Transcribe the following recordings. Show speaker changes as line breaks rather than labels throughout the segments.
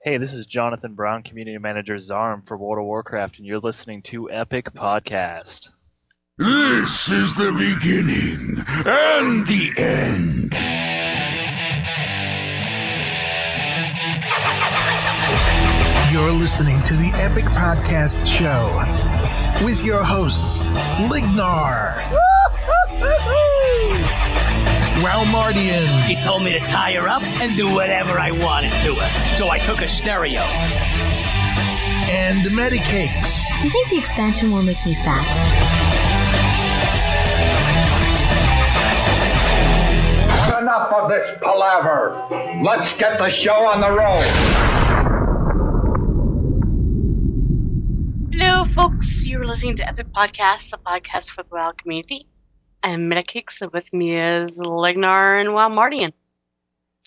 Hey, this is Jonathan Brown, Community Manager Zarm for World of Warcraft, and you're listening to Epic Podcast.
This is the beginning and the end.
You're listening to the Epic Podcast Show with your hosts, Lignar, Walmardian,
He told me to tie her up and do whatever I wanted to her. So I took a stereo.
and Medicakes.
Do you think the expansion will make me fat?
Enough of this palaver. Let's get the show on the road.
Hello, folks. You're listening to Epic Podcasts, a podcast for the WoW community. I'm Medicakes, and with me is Lignar and Walmardian.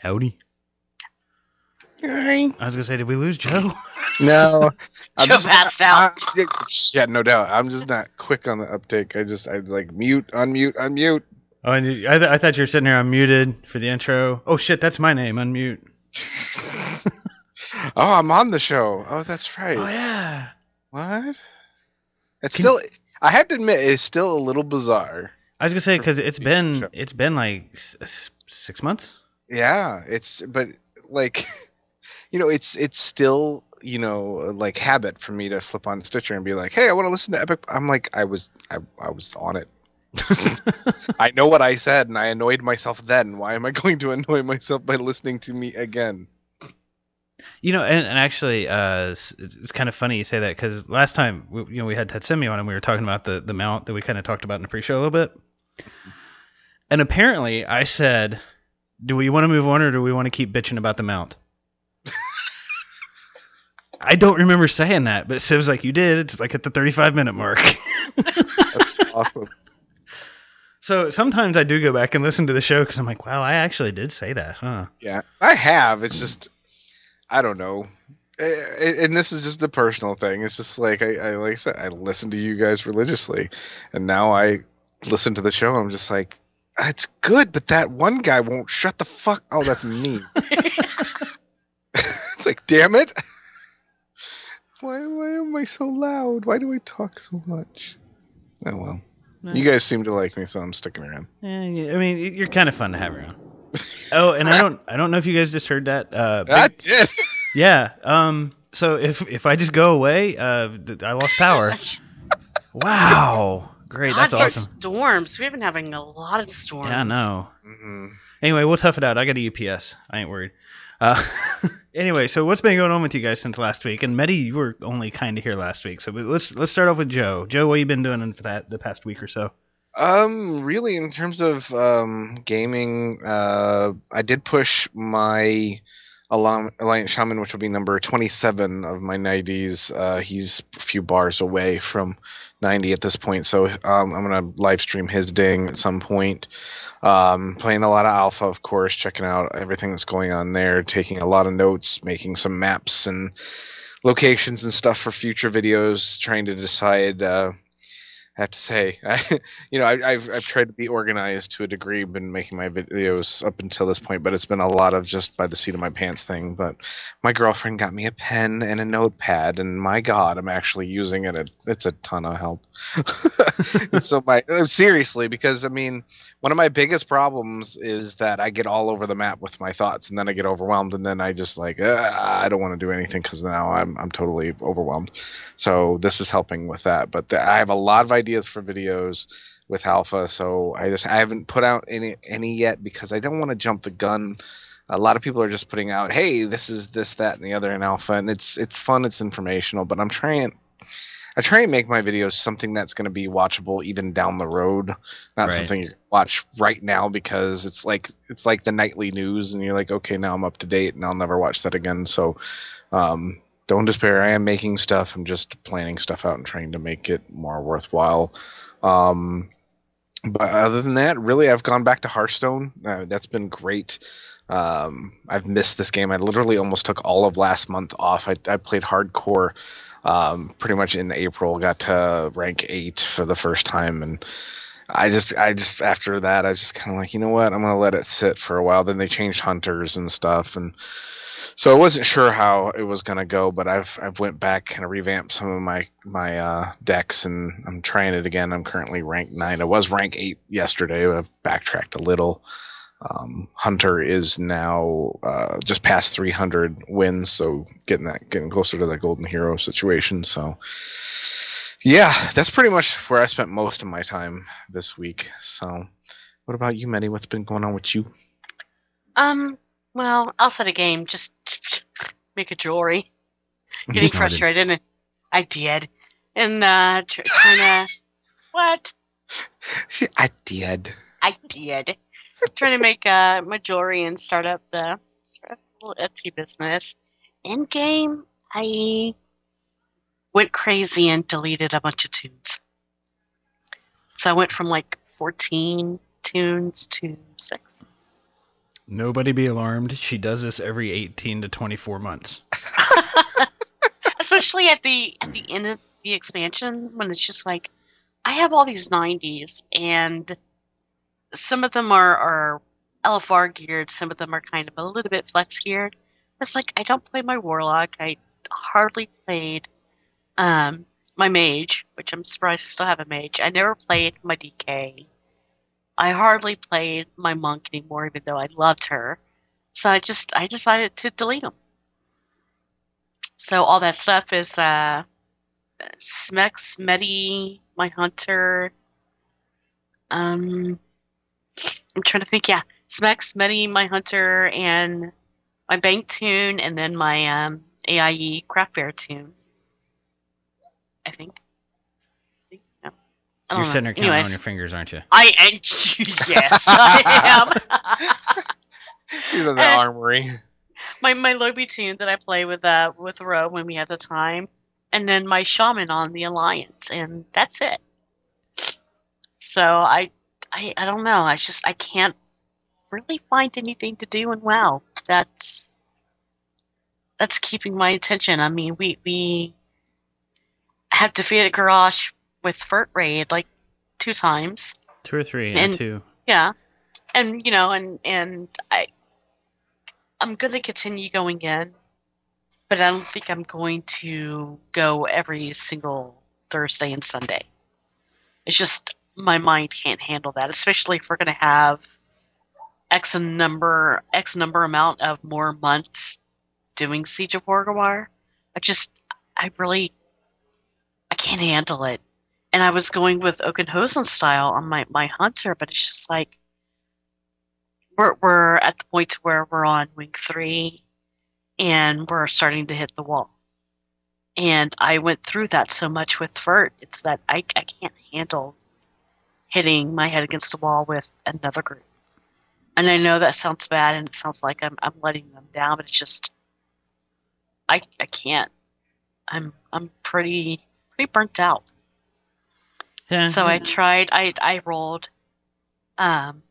Howdy.
Hi.
I was gonna say, did we lose Joe?
No.
Joe passed out.
Yeah, no doubt. I'm just not quick on the uptake. I like mute, unmute.
Oh, and I thought you were sitting there unmuted for the intro. Oh shit, that's my name. Unmute.
Oh, I'm on the show. Oh, that's right.
Oh yeah.
What? I have to admit, it's still a little bizarre.
I was gonna say because it's been like 6 months.
Yeah, but like, it's still, like habit for me to flip on Stitcher and be like, hey, I want to listen to Epic. I'm like, I was on it. I know what I said, and I annoyed myself then. Why am I going to annoy myself by listening to me again?
And actually, it's kind of funny you say that because last time we had Tatsumi on and we were talking about the mount that we kind of talked about in the pre-show a little bit. And apparently, I said, "Do we want to move on, or do we want to keep bitching about the mount?" I don't remember saying that, but Siv's like, "You did." It's like at the 35-minute mark.
That's awesome.
So sometimes I do go back and listen to the show because I'm like, wow, I actually did say that, huh?
Yeah, I have. It's just, I don't know. And this is just the personal thing. It's just like like I said, I listen to you guys religiously, and now I listen to the show and I'm just like, it's good, but that one guy won't shut the fuck. Oh, that's me. It's like, damn it. Why am I so loud? Why do I talk so much? Oh well. You guys seem to like me, so I'm sticking around.
Yeah, I mean, you're kind of fun to have around. Oh, and I don't know if you guys just heard that.
I did.
Yeah. So if I just go away, I lost power. Wow. Great. That's awesome.
Storms. We've been having a lot of storms.
Yeah, I know.
Mm-hmm.
Anyway, we'll tough it out. I got a UPS. I ain't worried. Anyway, so what's been going on with you guys since last week? And Medi, you were only kind of here last week, so let's start off with Joe. Joe, what have you been doing for the past week or so?
Really, in terms of gaming, I did push my Alliance Shaman, which will be number 27 of my 90s. He's a few bars away from 90 at this point, so I'm gonna live stream his ding at some point. Playing a lot of alpha, of course, checking out everything that's going on there, taking a lot of notes, making some maps and locations and stuff for future videos, trying to decide. I have to say, I've tried to be organized to a degree, been making my videos up until this point, but it's been a lot of just by the seat of my pants thing. But my girlfriend got me a pen and a notepad, and my God, I'm actually using it. It's a ton of help. So seriously, because I mean, one of my biggest problems is that I get all over the map with my thoughts, and then I get overwhelmed, and then I just like, I don't want to do anything because now I'm totally overwhelmed. So this is helping with that. But I have a lot of ideas for videos with alpha, so I haven't put out any yet because I don't want to jump the gun. A lot of people are just putting out, hey, this is this, that, and the other in alpha, and it's fun, it's informational, but I try and make my videos something that's going to be watchable even down the road, not
Right.
something you watch right now because it's like the nightly news, and you're like, okay, now I'm up to date, and I'll never watch that again. So don't despair. I am making stuff. I'm just planning stuff out and trying to make it more worthwhile. But other than that, really, I've gone back to Hearthstone. That's been great. I've missed this game. I literally almost took all of last month off. I played hardcore pretty much in April, got to rank 8 for the first time, and I just after that I was just kind of like, you know what, I'm gonna let it sit for a while. Then they changed hunters and stuff, and So I wasn't sure how it was gonna go, but I've went back and revamped some of my decks, and I'm trying it again. I'm currently rank 9. I was rank 8 yesterday. I've backtracked a little. Hunter is now just past 300 wins, so getting closer to that golden hero situation. So yeah, that's pretty much where I spent most of my time this week. So what about you, Medi? What's been going on with you?
Well, outside of game, just make a jewelry. Getting
Snorted.
frustrated, and I did. And trying to what?
I did.
I did. Trying to make my jewelry and start up a little Etsy business. In game, I went crazy and deleted a bunch of tunes. So I went from like 14 tunes to 6.
Nobody be alarmed. She does this every 18 to 24 months.
Especially at the end of the expansion, when it's just like, I have all these 90s, and some of them are LFR geared, some of them are kind of a little bit flex geared. It's like, I don't play my warlock. I hardly played my mage, which I'm surprised I still have a mage. I never played my DK. I hardly played my monk anymore, even though I loved her. So I decided to delete them. So all that stuff is Smex, Medi, my hunter. I'm trying to think. Yeah, Smex, Medi, my hunter, and my bank tune, and then my AIE craft fair tune. I think. No, I don't
You're
know.
sitting there counting
Anyways,
on your fingers, aren't you?
yes, I am.
She's in the armory.
My Lobby tune that I play with Ro when we have the time, and then my shaman on the alliance, and that's it. So I don't know. I can't really find anything to do in WoW. That's keeping my attention. I mean, we have defeated Garrosh with Furt Raid like 2 times.
2 or 3,
And-
2.
Yeah, and and I'm going to continue going in, but I don't think I'm going to go every single Thursday and Sunday. It's just my mind can't handle that, especially if we're going to have X number amount of more months doing Siege of Orgrimmar. I can't handle it. And I was going with Oakenhosen style on my hunter, but it's just like we're at the point where we're on wing 3 and we're starting to hit the wall. And I went through that so much with Furt. It's that I can't handle hitting my head against the wall with another group. And I know that sounds bad, and it sounds like I'm letting them down, but it's just I can't. I'm pretty burnt out.
Yeah.
So I tried. I rolled an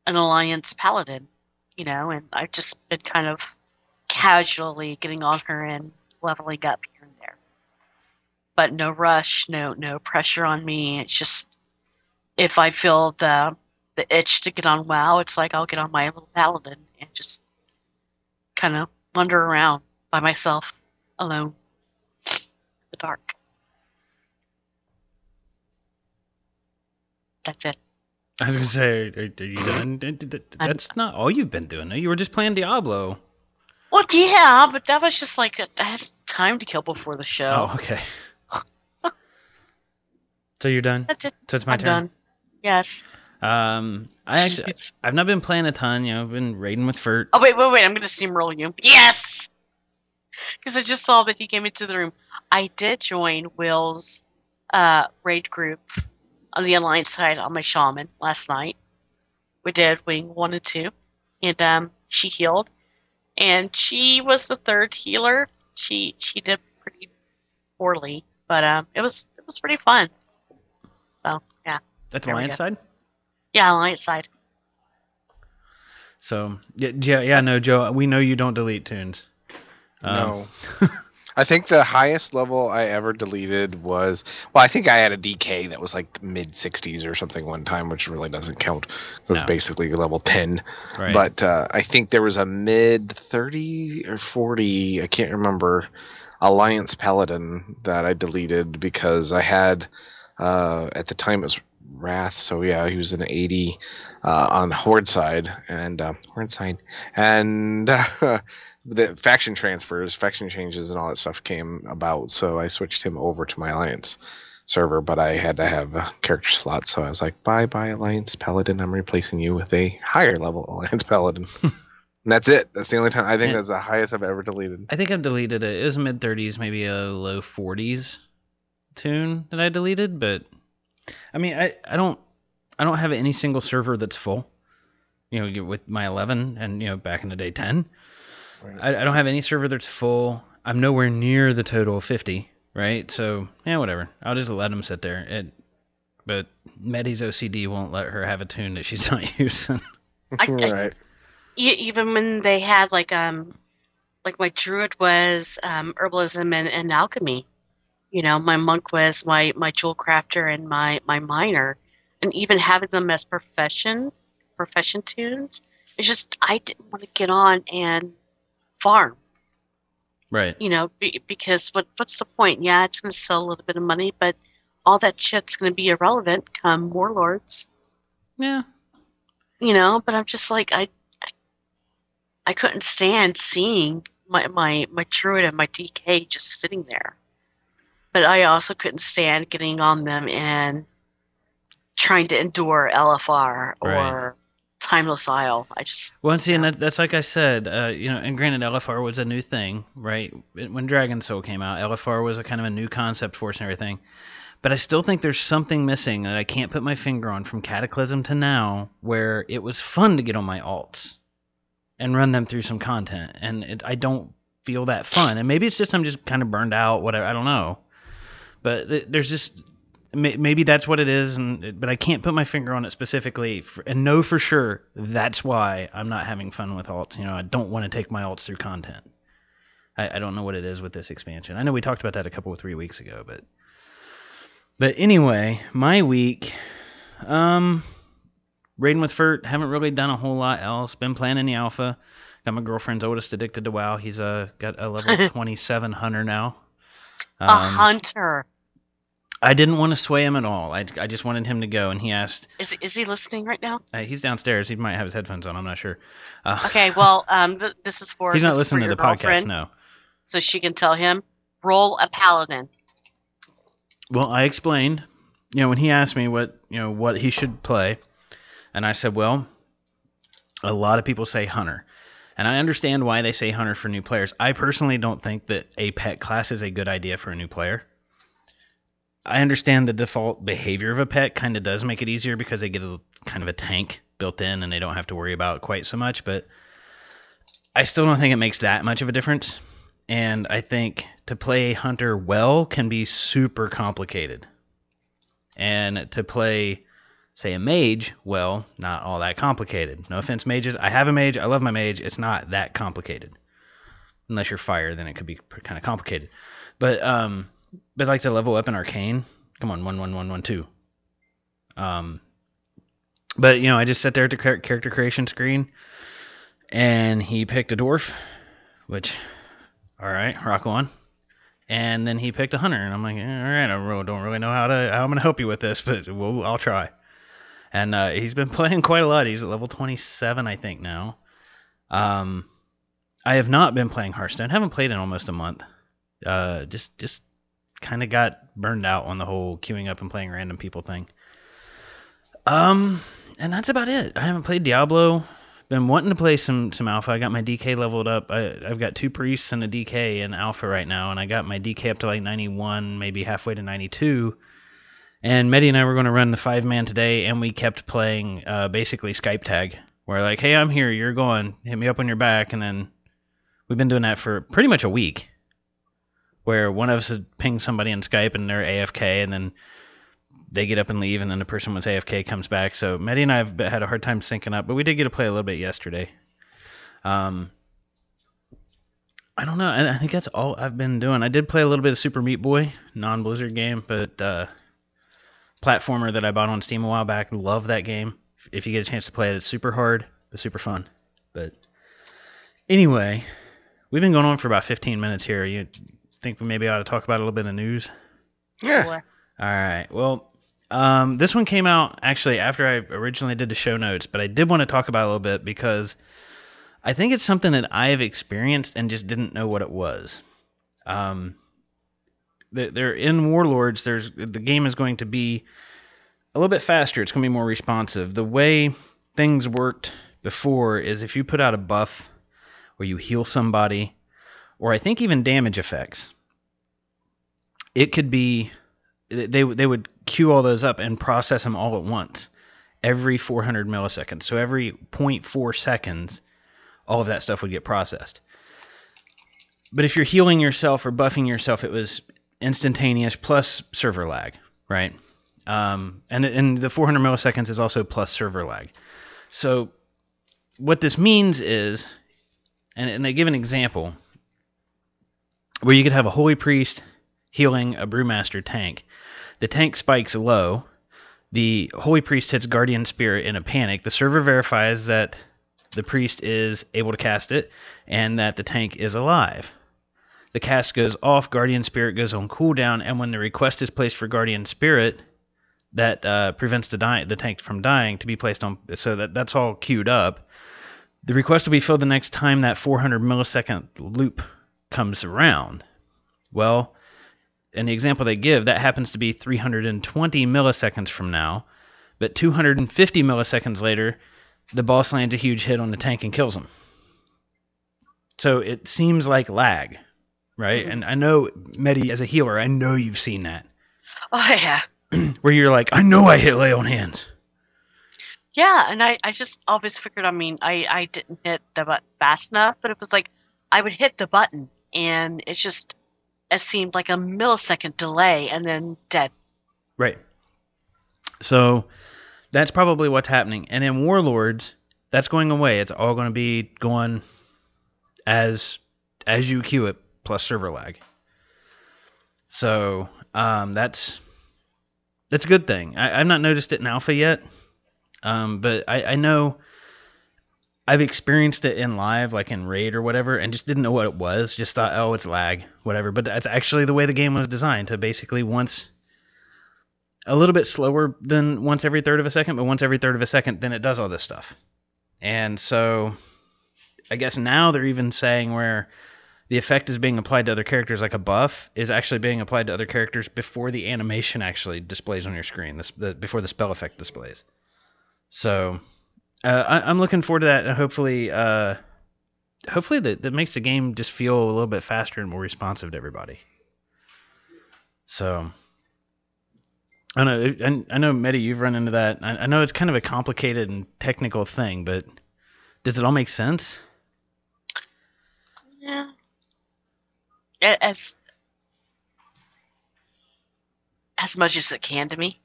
Alliance Paladin, and I've just been kind of casually getting on her and leveling up here and there. But no rush, no pressure on me. It's just if I feel the itch to get on WoW, it's like I'll get on my little Paladin and just kind of wander around by myself, alone, in the dark. That's it.
I was going to say, are you done? That's not all you've been doing. You were just playing Diablo.
Well, yeah, but that was just like I had time to kill before the show.
Oh, okay. So you're done?
That's it.
So it's my
I'm
turn?
done. Yes.
I've not been playing a ton. I've been raiding with Furt.
Oh, wait. I'm going to steamroll you. Yes! Because I just saw that he came into the room. I did join Will's raid group on the Alliance side on my Shaman last night. We did wing 1 and 2. And she healed. And she was the 3rd healer. She did pretty poorly. But it was pretty fun. So, yeah.
That's
There we
Alliance
go.
side?
Yeah, Alliance side.
So, yeah, no, Joe, we know you don't delete tunes.
No. I think the highest level I ever deleted was, I think I had a DK that was like mid 60s or something one time, which really doesn't count. It was basically level 10.
Right.
But I think there was a mid 30 or 40, I can't remember, Alliance Paladin that I deleted because I had, at the time it was Wrath, so yeah, he was an 80 on Horde side, and the faction transfers, faction changes, and all that stuff came about, so I switched him over to my Alliance server, but I had to have a character slot, so I was like, bye Alliance Paladin, I'm replacing you with a higher level Alliance Paladin. And that's it. That's the only time. I think that's the highest I've ever deleted.
I think I've deleted it. It was mid 30s, maybe a low 40s tune that I deleted, but I mean, I don't have any single server that's full. You know, with my 11 and back in the day 10. Right. I don't have any server that's full. I'm nowhere near the total of 50, right? So, yeah, whatever. I'll just let them sit there. But Medi's OCD won't let her have a tune that she's not using.
Right.
Even when they had like my druid was herbalism and alchemy. My monk was my jewel crafter and my miner, and even having them as profession tunes. It's just I didn't want to get on and farm.
Right.
Because what's the point? Yeah, it's going to sell a little bit of money, but all that shit's going to be irrelevant come Warlords.
Yeah.
But I'm just like I couldn't stand seeing my druid and my DK just sitting there. But I also couldn't stand getting on them and trying to endure LFR or Timeless Isle.
And that's like I said, and granted LFR was a new thing, right? When Dragon Soul came out, LFR was a kind of a new concept for us and everything. But I still think there's something missing that I can't put my finger on from Cataclysm to now, where it was fun to get on my alts and run them through some content, and I don't feel that fun. And maybe it's just I'm just kind of burned out, whatever. I don't know. But there's just maybe that's what it is, but I can't put my finger on it specifically and know for sure that's why I'm not having fun with alts. I don't want to take my alts through content. I don't know what it is with this expansion. I know we talked about that 3 weeks ago, but anyway, my week, raiding with Fert, haven't really done a whole lot else. Been playing in the alpha. Got my girlfriend's oldest addicted to WoW. He's got a level 27 hunter now.
A hunter.
I didn't want to sway him at all. I just wanted him to go, and he asked...
Is he listening right now?
He's downstairs. He might have his headphones on. I'm not sure.
Okay, well, this is for...
He's not listening to the podcast, no.
So she can tell him, roll a paladin.
Well, I explained, when he asked me what he should play, and I said, well, a lot of people say hunter. And I understand why they say hunter for new players. I personally don't think that a pet class is a good idea for a new player. I understand the default behavior of a pet kind of does make it easier because they get a kind of a tank built in and they don't have to worry about quite so much, but I still don't think it makes that much of a difference. And I think to play hunter well can be super complicated. And to play, say, a mage well, not all that complicated. No offense, mages. I have a mage. I love my mage. It's not that complicated. Unless you're fire, then it could be kind of complicated. But like to level up in Arcane, come on, 1, 1, 1, 1, 2. But I just sat there at the character creation screen, and he picked a dwarf, which, all right, rock on. And then he picked a hunter, and I'm like, all right, I don't really know how I'm gonna help you with this, but I'll try. And he's been playing quite a lot. He's at level 27, I think now. I have not been playing Hearthstone. Haven't played in almost a month. Just kind of got burned out on the whole queuing up and playing random people thing. And that's about it. I haven't played Diablo. Been wanting to play some alpha. I got my DK leveled up. I've got 2 priests and a DK in alpha right now, and I got my DK up to like 91, maybe halfway to 92. And Medi and I were going to run the 5-man today, and we kept playing basically Skype tag. Where like, hey, I'm here, you're gone. Hit me up when you're back, and then we've been doing that for pretty much a week. Where one of us would ping somebody in Skype and they're AFK, and then they get up and leave, and then the person who's AFK comes back. So Medi and I have had a hard time syncing up, but we did get to play a little bit yesterday. I don't know. I think that's all I've been doing. I did play a little bit of Super Meat Boy, non-Blizzard game, but platformer that I bought on Steam a while back. Love that game. If you get a chance to play it, it's super hard, but super fun. But anyway, we've been going on for about 15 minutes here. You think we maybe ought to talk about a little bit of news?
Yeah.
Sure.
All right. Well, this one came out actually after I originally did the show notes, but I did want to talk about it a little bit because I think it's something that I have experienced and just didn't know what it was. They're in Warlords. The game is going to be a little bit faster. It's going to be more responsive. The way things worked before is if you put out a buff or you heal somebody, or I think even damage effects, it could be they would queue all those up and process them all at once every 400 milliseconds. So every 0.4 seconds, all of that stuff would get processed. But if you're healing yourself or buffing yourself, it was instantaneous plus server lag, right? And the 400 milliseconds is also plus server lag. So what this means is, and they give an example, where you could have a Holy Priest healing a Brewmaster tank. The tank spikes low. The Holy Priest hits Guardian Spirit in a panic. The server verifies that the priest is able to cast it, and that the tank is alive. The cast goes off, Guardian Spirit goes on cooldown, and when the request is placed for Guardian Spirit, that prevents the tank from dying to be placed on, so that's all queued up. The request will be filled the next time that 400 millisecond loop comes around. Well, in the example they give, that happens to be 320 milliseconds from now, but 250 milliseconds later, the boss lands a huge hit on the tank and kills him. So it seems like lag, right?
Mm-hmm.
And I know, Medi, as a healer, I know you've seen that.
Oh, yeah.
Where you're like, I know I hit lay on hands.
Yeah, and I just always figured, I didn't hit the button fast enough, but it was like I would hit the button, and it seemed like a millisecond delay, and then dead.
Right. So that's probably what's happening. And in Warlords, that's going away. It's all going to be going as you queue it, plus server lag. So that's a good thing. I've not noticed it in alpha yet, but I know I've experienced it in live, like in raid or whatever, and just didn't know what it was. Just thought, oh, it's lag, whatever. But that's actually the way the game was designed, to basically once a little bit slower than once every third of a second, but once every third of a second, then it does all this stuff. And so I guess now they're even saying where the effect is being applied to other characters, like a buff is actually being applied to other characters before the animation actually displays on your screen, before the spell effect displays. So I'm looking forward to that, and hopefully that makes the game just feel a little bit faster and more responsive to everybody. So I know, Medi, you've run into that. I know it's kind of a complicated and technical thing, but does it all make sense?
Yeah. As much as it can to me.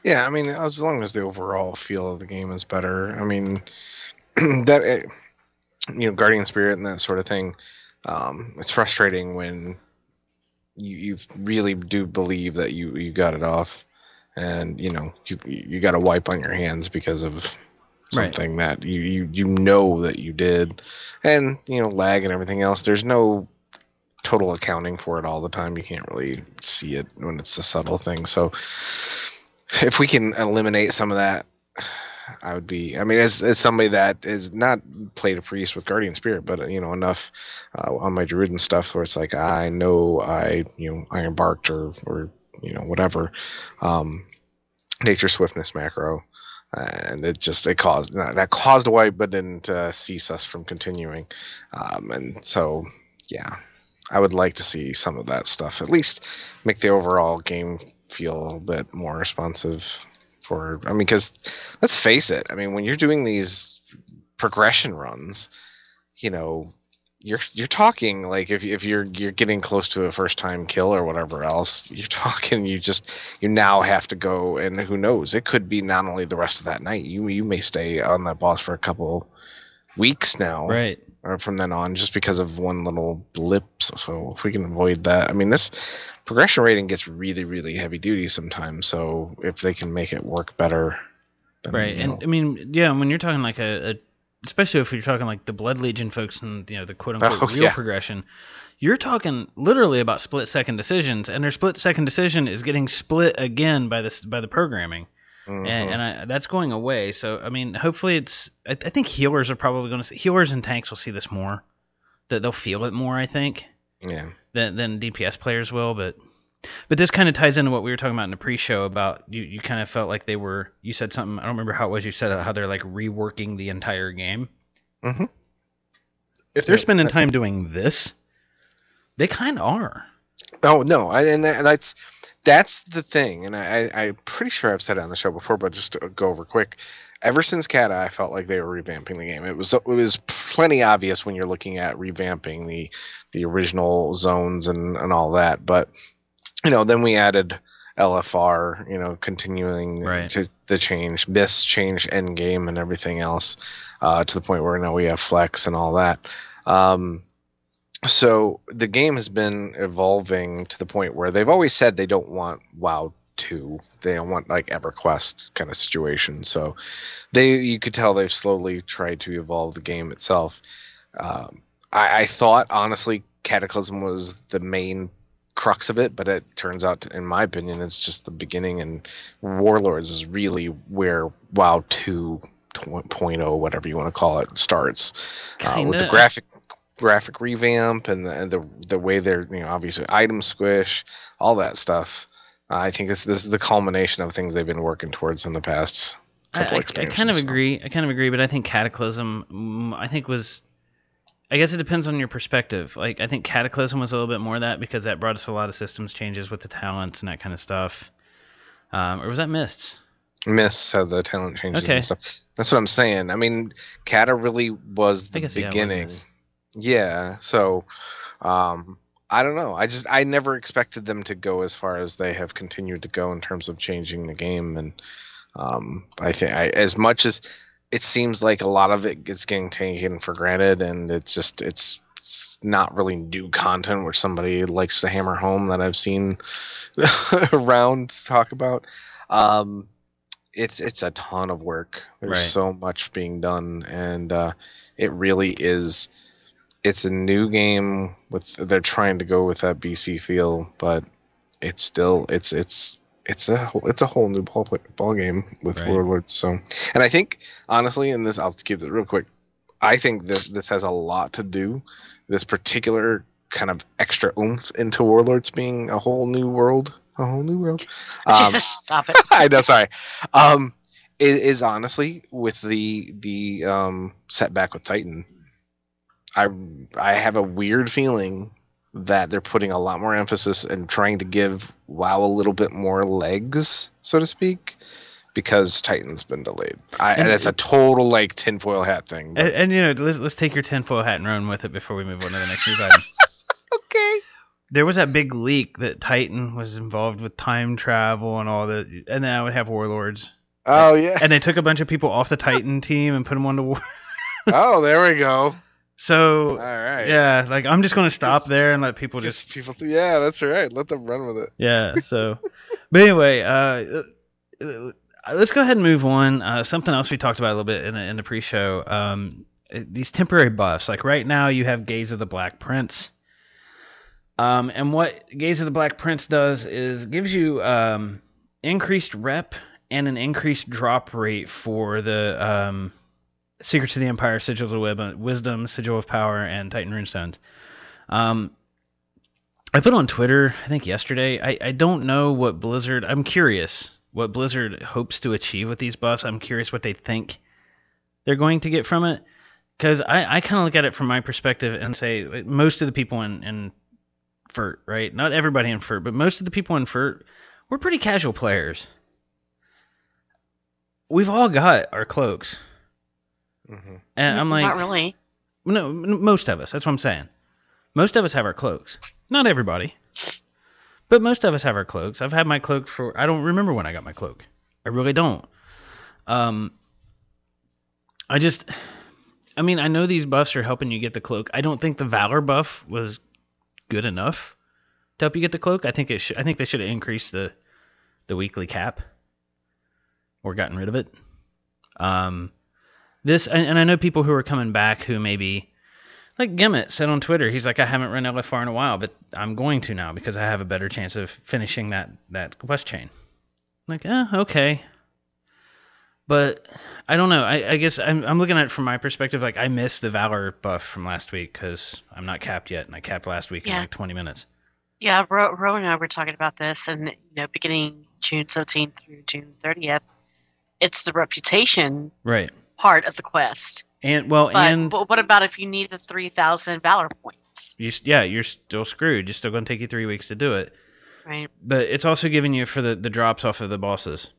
Yeah, I mean, as long as the overall feel of the game is better. I mean, that Guardian Spirit and that sort of thing. It's frustrating when you really do believe that you got it off, and you got a wipe on your hands because of something that you know that you did, and lag and everything else. There's no total accounting for it all the time. You can't really see it when it's a subtle thing. So if we can eliminate some of that, I would be. I mean, as somebody that is not played a priest with Guardian Spirit, but enough on my druid and stuff where it's like I know Iron Barked or whatever, Nature Swiftness macro, and it caused a wipe, but didn't cease us from continuing, and so yeah, I would like to see some of that stuff at least make the overall game feel a little bit more responsive. Because let's face it, when you're doing these progression runs, you're talking like if you're getting close to a first time kill or whatever else, you're talking you now have to go, and who knows, it could be not only the rest of that night, you may stay on that boss for a couple weeks now.
Right.
Or from then on, just because of one little blip. So if we can avoid that, I mean, this progression rating gets really, really heavy duty sometimes. So if they can make it work better, then,
Right. And I mean, yeah, when you're talking like especially if you're talking like the Blood Legion folks and the quote unquote real progression, you're talking literally about split second decisions, and their split second decision is getting split again by the programming.
Mm-hmm.
And that's going away. So I mean, hopefully I think healers are probably going to see, healers and tanks will see this more. That they'll feel it more, I think.
Yeah.
Than DPS players will, but this kind of ties into what we were talking about in the pre-show about you kind of felt like you said something, I don't remember how it was you said it, how they're like reworking the entire game.
Mm-hmm.
If they're spending time doing this, they kind of are.
Oh no, that's the thing, and I'm pretty sure I've said it on the show before, but just to go over quick. Ever since Kata, I felt like they were revamping the game. It was plenty obvious when you're looking at revamping the original zones and all that. But then we added LFR, continuing to the change, BIS change endgame and everything else, to the point where now we have flex and all that. So the game has been evolving to the point where they've always said they don't want WoW 2. They don't want like EverQuest kind of situation. So you could tell they've slowly tried to evolve the game itself. I thought honestly Cataclysm was the main crux of it, but it turns out, in my opinion, it's just the beginning, and Warlords is really where WoW 2.0, whatever you want to call it, starts. With the graphic revamp and the way they're obviously item squish, all that stuff. I think this is the culmination of things they've been working towards in the past couple expansions.
I kind of agree, but I think Cataclysm, I guess it depends on your perspective. Like, I think Cataclysm was a little bit more of that because that brought us a lot of systems changes with the talents and that kind of stuff. Or was that Mists?
Mists had the talent changes and stuff. That's what I'm saying. I mean, Cata really was the beginning. Yeah, so I don't know. I never expected them to go as far as they have continued to go in terms of changing the game, and I think as much as it seems like a lot of it gets getting taken for granted, and it's not really new content which somebody likes to hammer home that I've seen around talk about. It's a ton of work. There's so much being done, and it really is. It's a new game they're trying to go with that BC feel, but it's still it's a whole new ball game with Warlords. So, and I think honestly, and this I'll keep it real quick. I think this has a lot to do. This particular kind of extra oomph into Warlords being a whole new world.
Stop it.
I know, sorry. It is honestly with the setback with Titan. I have a weird feeling that they're putting a lot more emphasis and trying to give WoW a little bit more legs, so to speak, because Titan's been delayed. That's a total like tinfoil hat thing.
But. And let's take your tinfoil hat and run with it before we move on to the next news item.
Okay.
There was that big leak that Titan was involved with time travel and all that, and then I would have Warlords.
Oh yeah.
And they took a bunch of people off the Titan team and put them on the war.
Oh, there we go.
So,
all right.
Yeah, like I'm just going to stop there and let people
yeah, that's all right. Let them run with it.
Yeah, so. But anyway, let's go ahead and move on. Something else we talked about a little bit in the pre-show. These temporary buffs. Like right now you have Gaze of the Black Prince. And what Gaze of the Black Prince does is gives you increased rep and an increased drop rate for the Secrets of the Empire, Sigils of Wisdom, Sigil of Power, and Titan Runestones. I put on Twitter, I think yesterday, I don't know what Blizzard... I'm curious what Blizzard hopes to achieve with these buffs. I'm curious what they think they're going to get from it. Because I kind of look at it from my perspective and say, most of the people in FERT, right? Not everybody in FERT, but most of the people in FERT, we're pretty casual players. We've all got our cloaks.
Mm-hmm.
And I'm like...
Not really.
No, most of us. That's what I'm saying. Most of us have our cloaks. Not everybody. But most of us have our cloaks. I've had my cloak for... I don't remember when I got my cloak. I really don't. I I mean, I know these buffs are helping you get the cloak. I don't think the Valor buff was good enough to help you get the cloak. I think they should have increased the weekly cap or gotten rid of it. This and I know people who are coming back who maybe, like Gimmet said on Twitter, he's like, I haven't run LFR in a while, but I'm going to now because I have a better chance of finishing that quest chain. Like, okay. But I don't know. I guess I'm looking at it from my perspective. Like, I missed the Valor buff from last week because I'm not capped yet, and I capped last week in like 20 minutes.
Yeah, Ro and I were talking about this, and beginning June 17th through June 30th, it's the reputation part of the quest.
But
what about if you need the 3,000 Valor points?
You're still screwed. It's still going to take you 3 weeks to do it.
Right.
But it's also giving you for the drops off of the bosses.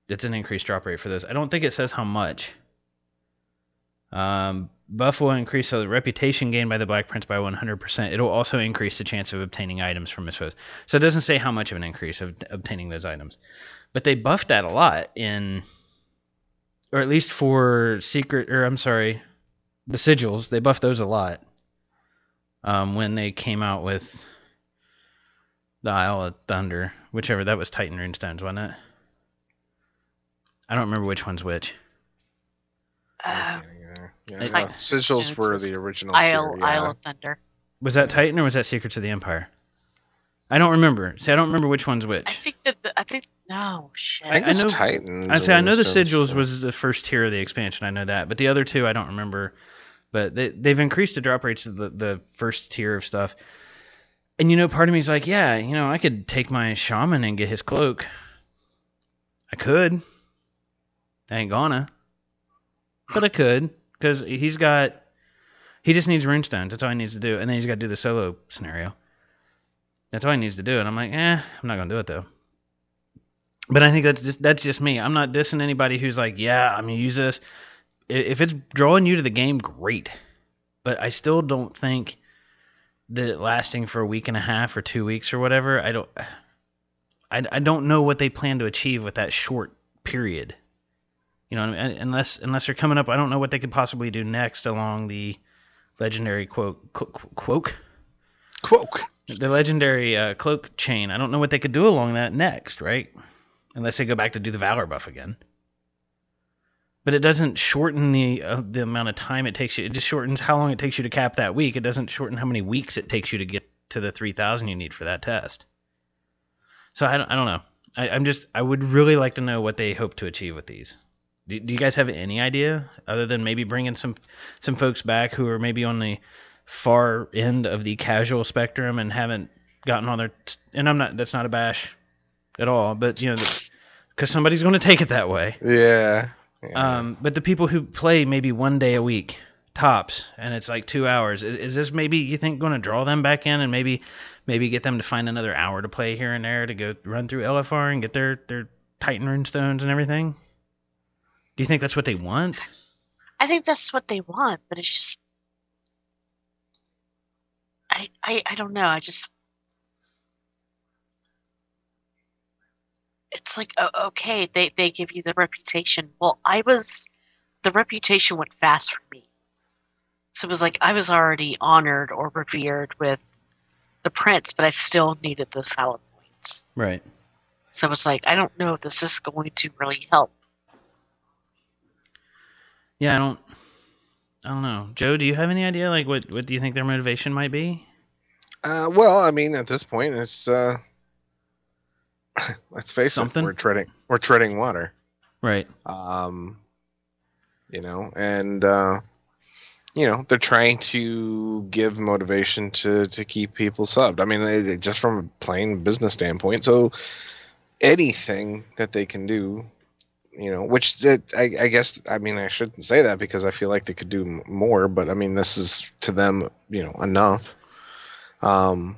It's an increased drop rate for those. I don't think it says how much. Buff will increase the reputation gained by the Black Prince by 100%. It'll also increase the chance of obtaining items from his foes. So it doesn't say how much of an increase of obtaining those items. But they buffed that a lot or at least for the sigils, they buffed those a lot. When they came out with the Isle of Thunder, whichever, that was Titan Runestones, wasn't it? I don't remember which one's which.
Sigils were the original.
Isle of Thunder.
Was that Titan or was that Secrets of the Empire? I don't remember. See, I don't remember which one's which.
I think no shit.
I think it's Titan.
I know the Sigils was the first tier of the expansion. I know that, but the other two I don't remember. But they've increased the drop rates of the first tier of stuff. And part of me is like, yeah, I could take my shaman and get his cloak. I could. I ain't gonna. But I could, because he just needs runestones. That's all he needs to do. And then he's got to do the solo scenario. That's all he needs to do. And I'm like, I'm not going to do it, though. But I think that's just me. I'm not dissing anybody who's like, yeah, I'm going to use this. If it's drawing you to the game, great. But I still don't think that it lasting for a week and a half or 2 weeks or whatever, I don't know what they plan to achieve with that short period. Unless they're coming up, I don't know what they could possibly do next along the legendary cloak. The legendary cloak chain. I don't know what they could do along that next, right? Unless they go back to do the Valor buff again. But it doesn't shorten the amount of time it takes you. It just shortens how long it takes you to cap that week. It doesn't shorten how many weeks it takes you to get to the 3,000 you need for that test. So I don't know. I would really like to know what they hope to achieve with these. Do you guys have any idea, other than maybe bringing some folks back who are maybe on the far end of the casual spectrum and haven't gotten on their... And that's not a bash at all, but, because somebody's going to take it that way.
Yeah.
But the people who play maybe 1 day a week, tops, and it's like 2 hours, is this maybe, you think, going to draw them back in and maybe get them to find another hour to play here and there to go run through LFR and get their Titan Runestones and everything? Do you think that's what they want?
I think that's what they want, but it's just... I don't know. It's like, okay, they give you the reputation. Well, the reputation went fast for me. So it was like I was already honored or revered with the prince, but I still needed those Valor points.
Right.
So it was like, I don't know if this is going to really help.
Yeah, I don't know. Joe, do you have any idea? Like, what do you think their motivation might be?
Well, I mean, at this point, it's let's face it, we're treading water,
right?
They're trying to give motivation to keep people subbed. I mean, just from a plain business standpoint. So anything that they can do. I guess, I mean, I shouldn't say that because I feel like they could do more, but I mean, this is to them, enough. To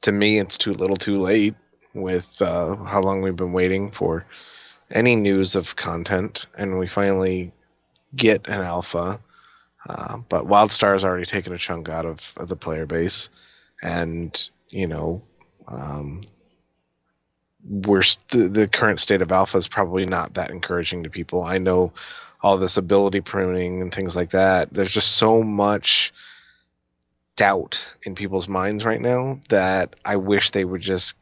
me, it's too little too late with how long we've been waiting for any news of content, and we finally get an alpha. But WildStar's already taken a chunk out of the player base, and, the current state of alpha is probably not that encouraging to people. I know all this ability pruning and things like that. There's just so much doubt in people's minds right now that I wish they would just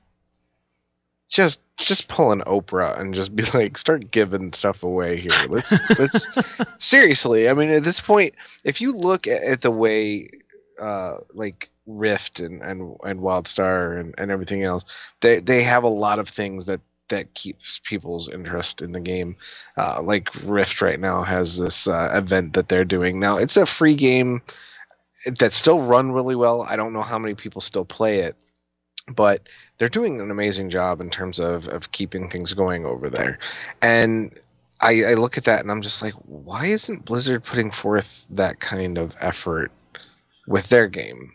pull an Oprah and just be like, start giving stuff away here. Let's seriously. I mean, at this point, if you look at the way like Rift and WildStar and everything else, they have a lot of things that keeps people's interest in the game. Like Rift right now has this event that they're doing. Now it's a free game that's still run really well. I don't know how many people still play it, but they're doing an amazing job in terms of keeping things going over there. And I look at that and I'm just like, why isn't Blizzard putting forth that kind of effort with their game?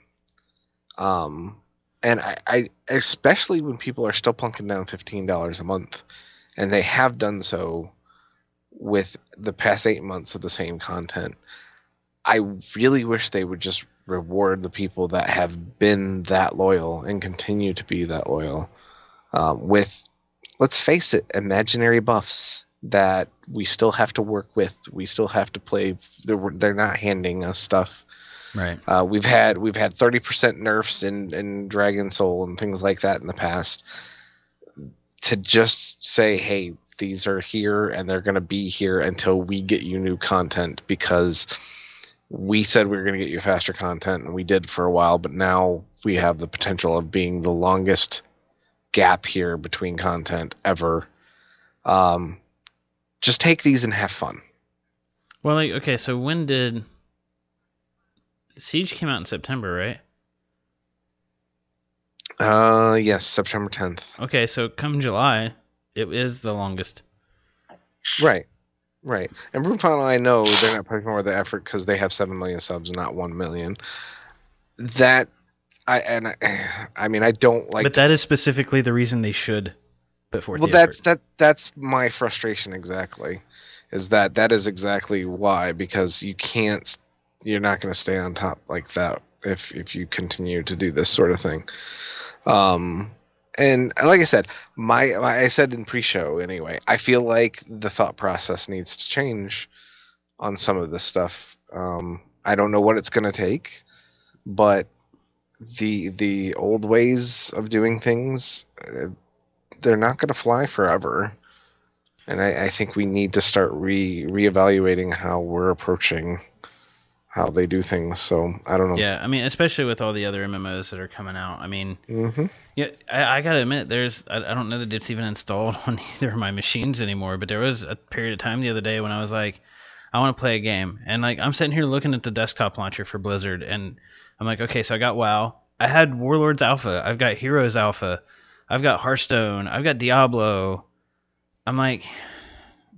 And I especially when people are still plunking down $15 a month, and they have done so with the past 8 months of the same content. I really wish they would just reward the people that have been that loyal and continue to be that loyal with, let's face it, imaginary buffs that we still have to work with. We still have to play. They're not handing us stuff.
Right.
We've had 30% nerfs in Dragon Soul and things like that in the past. To just say, hey, these are here and they're going to be here until we get you new content, because we said we were going to get you faster content, and we did for a while, but now we have the potential of being the longest gap here between content ever. Just take these and have fun.
Well, like, okay, so when did Siege came out in September, right?
Yes, September 10th.
Okay, so come July, it is the longest.
Right. And Broom Final, I know they're not putting more of the effort because they have 7 million subs and not 1 million. I mean, I don't like.
But that is specifically the reason they should put forth.
Well,
the effort.
that's my frustration exactly. Is that is exactly why, because you're not going to stay on top like that if you continue to do this sort of thing. And like I said, I said in pre-show anyway, I feel like the thought process needs to change on some of this stuff. I don't know what it's going to take, but the old ways of doing things, they're not going to fly forever. And I think we need to start reevaluating how we're approaching how they do things. So I don't know.
Yeah, I mean, especially with all the other MMOs that are coming out. I mean,
mm-hmm.
Yeah, I gotta admit, I don't know that it's even installed on either of my machines anymore. But there was a period of time the other day when I was like, I want to play a game, and like I'm sitting here looking at the desktop launcher for Blizzard, and I'm like, okay, so I got WoW, I had Warlords Alpha, I've got Heroes Alpha, I've got Hearthstone, I've got Diablo. I'm like,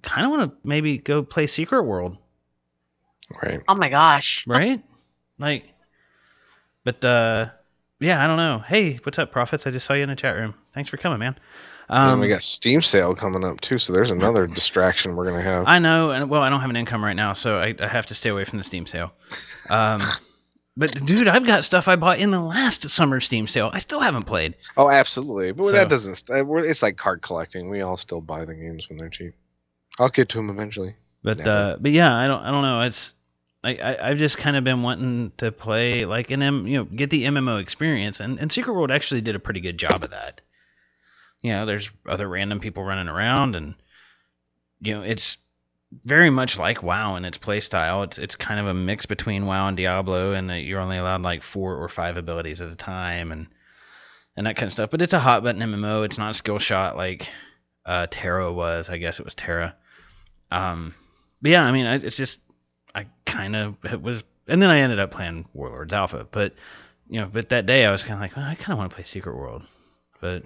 kind of want to maybe go play Secret World.
Right.
Oh my gosh.
Right? Like, but yeah, I don't know. Hey, what's up, Prophets? I just saw you in the chat room. Thanks for coming, man.
And we got Steam sale coming up too, so there's another distraction we're gonna have.
I know, and well, I don't have an income right now, so I have to stay away from the Steam sale. But dude, I've got stuff I bought in the last summer Steam sale. I still haven't played.
Oh, absolutely. But that doesn't. It's like card collecting. We all still buy the games when they're cheap. I'll get to them eventually.
But yeah, I don't know. It's I've just kind of been wanting to play like get the MMO experience, and Secret World actually did a pretty good job of that. You know, there's other random people running around, and it's very much like WoW in its play style. It's kind of a mix between WoW and Diablo, and you're only allowed like 4 or 5 abilities at a time, and that kind of stuff. But it's a hot button MMO. It's not skill shot like Terra was. I guess it was Terra. But yeah, I mean, it's just it was, and then I ended up playing Warlords Alpha. But but that day I was kind of like, well, I kind of want to play Secret World. But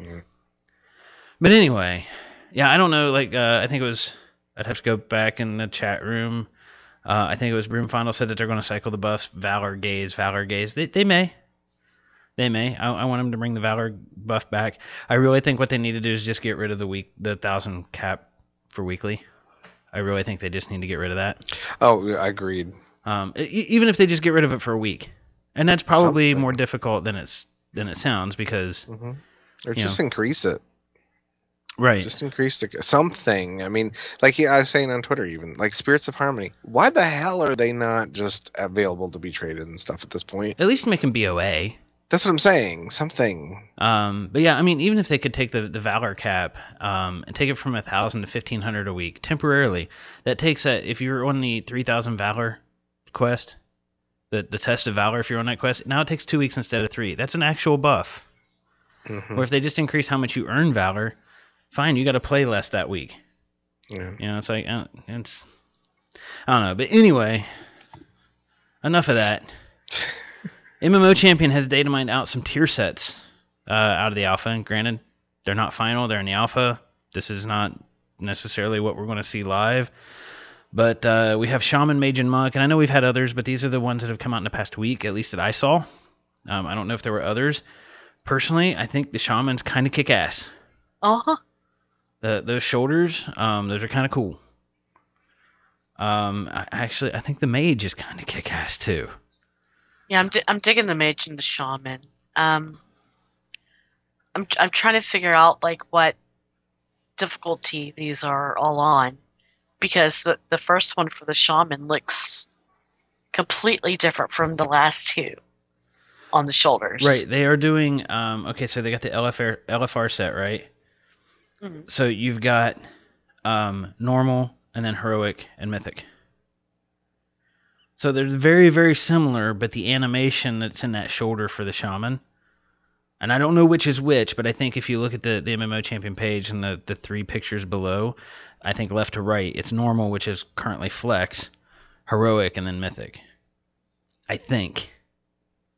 anyway, yeah, I don't know. Like I think it was. I'd have to go back in the chat room. I think it was Broom Final said that they're going to cycle the buffs. Valor Gaze. They may. I want them to bring the Valor buff back. I really think what they need to do is just get rid of the 1,000 cap for weekly. I really think they just need to get rid of that.
Oh, I agreed.
Even if they just get rid of it for a week, and that's probably more difficult than it sounds because.
Mm-hmm. Or just increase it.
Right.
Just increase something. I mean, like I was saying on Twitter, even like Spirits of Harmony. Why the hell are they not just available to be traded and stuff at this point?
At least make them BOA.
That's what I'm saying. Something.
But yeah, I mean, even if they could take the Valor cap and take it from 1,000 to 1,500 a week temporarily, that takes if you're on the 3,000 Valor quest, the test of Valor, if you're on that quest, now it takes 2 weeks instead of 3. That's an actual buff.
Mm-hmm.
Or if they just increase how much you earn Valor, fine, you got to play less that week.
Yeah.
You know, it's like I don't know. But anyway, enough of that. MMO Champion has data mined out some tier sets out of the alpha. And granted, they're not final. They're in the alpha. This is not necessarily what we're going to see live. But we have Shaman, Mage, and Monk. And I know we've had others, but these are the ones that have come out in the past week, at least that I saw. I don't know if there were others. Personally, I think the Shamans kind of kick ass.
Uh-huh.
Those shoulders, those are kind of cool. I think the Mage is kind of kick ass too.
Yeah, I'm digging the Mage and the Shaman. I'm trying to figure out like what difficulty these are all on, because the first one for the Shaman looks completely different from the last two on the shoulders.
Right, they are doing okay, so they got the LFR set, right?
Mm-hmm.
So you've got normal and then heroic and mythic. So they're very, very similar, but the animation that's in that shoulder for the Shaman, and I don't know which is which, but I think if you look at the MMO Champion page and the 3 pictures below, I think left to right, it's normal, which is currently flex, heroic, and then mythic. I think.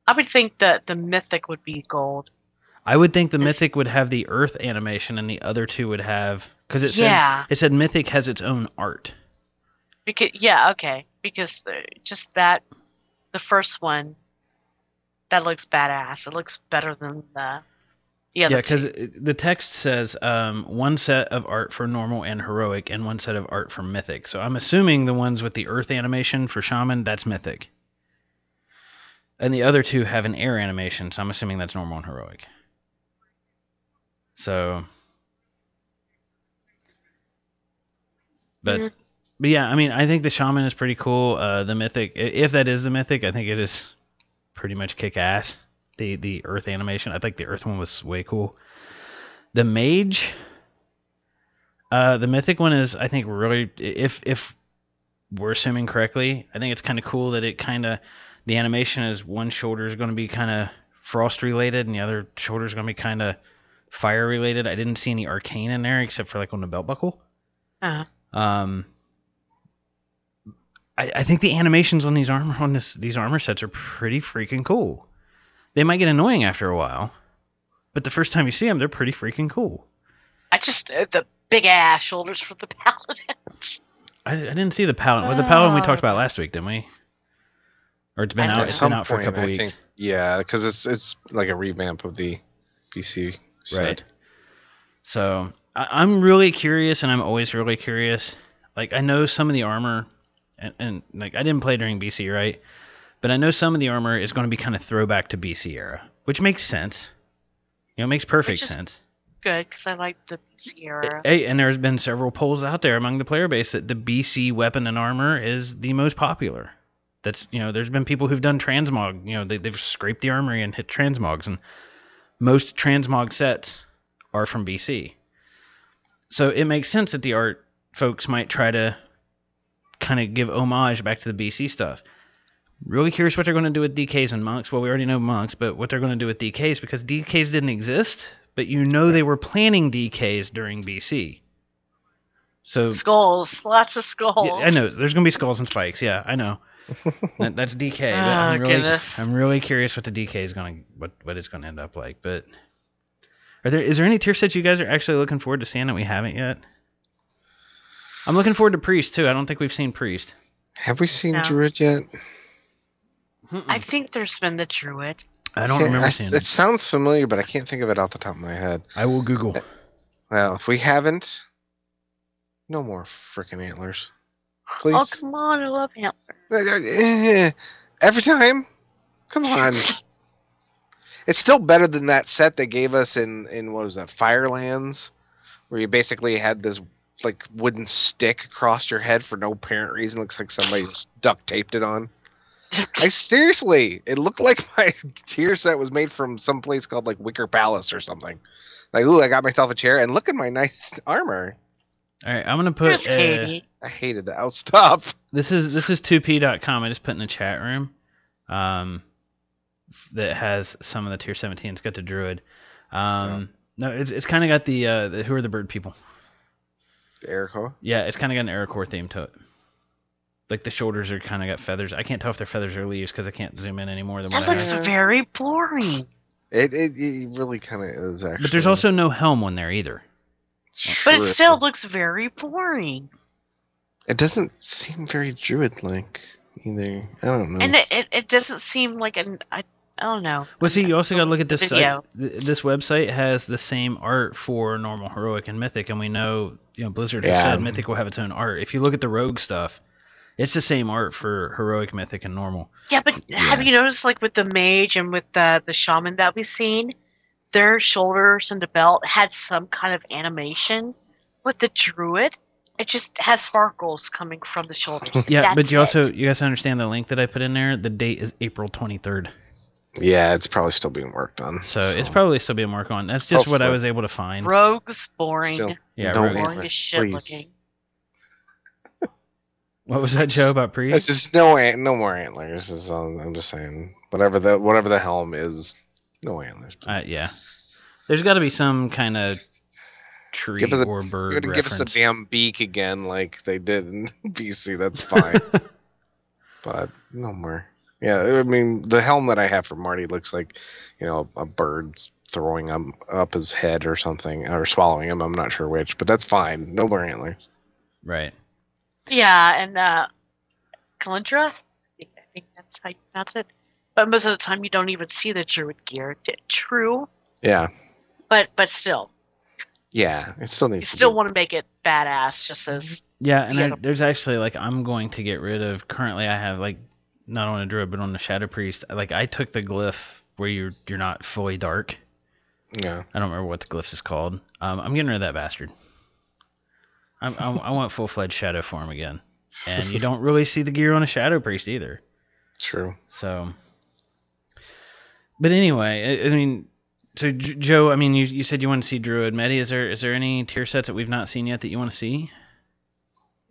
I would think that the mythic would be gold.
I would think the mythic would have the earth animation, and the other two would have, because it said mythic has its own art.
Because just that, the first one, that looks badass. It looks better than the other. Yeah,
because the text says 1 set of art for normal and heroic, and 1 set of art for mythic. So I'm assuming the ones with the earth animation for Shaman, that's mythic. And the other 2 have an air animation, so I'm assuming that's normal and heroic. So, but yeah, I mean, I think the Shaman is pretty cool. The mythic, if that is the mythic, I think it is pretty much kick ass. The earth animation, I think the earth one was way cool. The Mage, the mythic one is, I think, really, if we're assuming correctly, I think it's kind of cool that the animation is one shoulder is going to be kind of frost related and the other shoulder is going to be kind of fire related. I didn't see any arcane in there except for like on the belt buckle.
Uh-huh.
I think the animations on these armor sets are pretty freaking cool. They might get annoying after a while, but the first time you see them, they're pretty freaking cool.
The big ass shoulders for the paladins.
I didn't see the paladin. Well, the paladin we talked about last week, didn't we? Or it's been out. It's been out for a couple weeks.
Think, yeah, because it's like a revamp of the BC set.
Right. So I'm really curious, and I'm always really curious. Like, I know some of the armor, and like I didn't play during BC, right? But I know some of the armor is going to be kind of throwback to BC era, which makes sense. You know, it makes perfect sense.
Good, because I like the BC era.
Hey, and there's been several polls out there among the player base that the BC weapon and armor is the most popular. That's, you know, there's been people who've done transmog. You know, they've scraped the armory and hit transmogs, and most transmog sets are from BC. So it makes sense that the art folks might try to kind of give homage back to the BC stuff. Really curious what they're going to do with DKs and monks. Well, we already know monks, but what they're going to do with DKs, because DKs didn't exist, but you know they were planning DKs during BC. So
skulls, lots of skulls.
Yeah, I know there's going to be skulls and spikes. Yeah, I know. That's DK. I'm really curious what the DK is going to what it's going to end up like. But is there any tier sets you guys are actually looking forward to seeing that we haven't yet? I'm looking forward to Priest too. I don't think we've seen Priest.
Have we seen Druid yet?
I think there's been the Druid.
I don't remember seeing it.
It sounds familiar, but I can't think of it off the top of my head.
I will Google.
Well, if we haven't, no more frickin' antlers. Please.
Oh, come on. I love antlers.
Every time? Come on. It's still better than that set they gave us in what was that, Firelands? where you basically had this like wooden stick across your head for no apparent reason. Looks like somebody just duct taped it on. I seriously, it looked like my tier set was made from some place called like Wicker Palace or something. Like, ooh, I got myself a chair, and look at my nice armor.
All right, I'm gonna put.
Here's Katie.
I hated that. I'll stop.
This is 2p.com. I just put in the chat room. That has some of the tier 17. It's got the druid. No, it's kind of got the who are the bird people?
The Erico?
Yeah, it's kind of got an Ericore theme to it. Like the shoulders are kind of got feathers. I can't tell if they're feathers or leaves because I can't zoom in any more than what
That
I
looks
have.
very boring.
It really kind of is actually.
But there's also no helm on there either.
But it
True.
still looks very boring.
It doesn't seem very druid-like either. I don't know.
And it doesn't seem like I don't know.
Well, see, you also got to look at this site.
Video.
This website has the same art for normal, heroic, and mythic, and we know, Blizzard has
Yeah.
said mythic will have its own art. If you look at the rogue stuff, it's the same art for heroic, mythic, and normal.
Yeah, but have you noticed, like with the mage and with the shaman that we've seen, their shoulders and the belt had some kind of animation. With the druid, it just has sparkles coming from the shoulders.
Yeah, but
That's it.
you guys understand the link that I put in there. The date is April 23rd,
Yeah, it's probably still being worked on.
so it's probably still being worked on. That's just what I
Hopefully.
was able to find.
Rogues boring.
Still,
Yeah,
no
rogue.
Boring
antler,
as shit
please.
looking.
What was that, Joe, about
This
Priest?
is no more antlers. I'm just saying, whatever the helm is, no antlers.
Yeah, there's got to be some kind of tree
Give us a-
or
You're
bird
gonna give us
reference.
a damn beak again, like they did in BC. That's fine, but no more. Yeah, I mean the helm that I have for Marty looks like, a bird throwing him up his head or something, or swallowing him. I'm not sure which, but that's fine. No more antlers.
Right.
Yeah, and Calindra, I think that's how you pronounce it. But most of the time, you don't even see the druid gear. True,
Yeah,
but still,
yeah. It still
you
needs.
still
to
want to make it badass, just as
Yeah, and
Yeah.
there's actually I'm going to get rid of. Currently, I have not on a druid but on the shadow priest. I took the glyph where you're not fully dark.
be. Yeah.
I don't remember what the glyph is called. I'm getting rid of that bastard. I want full-fledged shadow form again, and you don't really see the gear on a shadow priest either.
True.
So, but anyway, I mean, so Joe, I mean, you said you want to see druid. Medi, is there any tier sets that we've not seen yet that you want to see?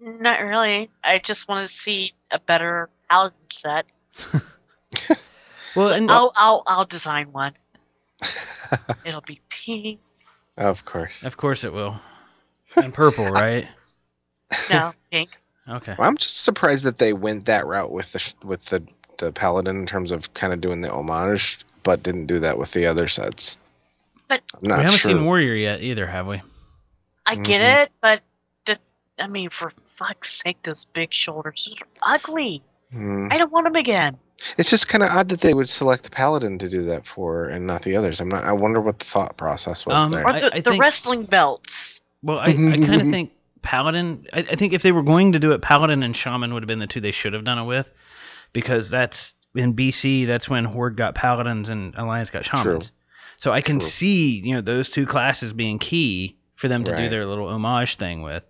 not really. I just want to see a better paladin set.
Well, and
I'll design one. It'll be pink.
Of course.
of course it will, and purple, right?
No, pink.
Okay.
Well, I'm just surprised that they went that route with the paladin in terms of kind of doing the homage, but didn't do that with the other sets.
But
I'm not
We haven't
sure.
seen warrior yet either, have we?
I get
Mhm.
it, but I mean, for fuck's sake, those big shoulders are ugly.
Hmm.
I don't want them again.
It's just kind of odd that they would select the paladin to do that for and not the others. I wonder what the thought process was there.
Or
I
the
think-
wrestling belts.
Well, I kind of think Paladin. I think if they were going to do it, Paladin and Shaman would have been the two they should have done it with, because that's in BC. That's when Horde got Paladins and Alliance got Shamans.
True.
So I can
True.
see those two classes being key for them to do
Right.
their little homage thing with,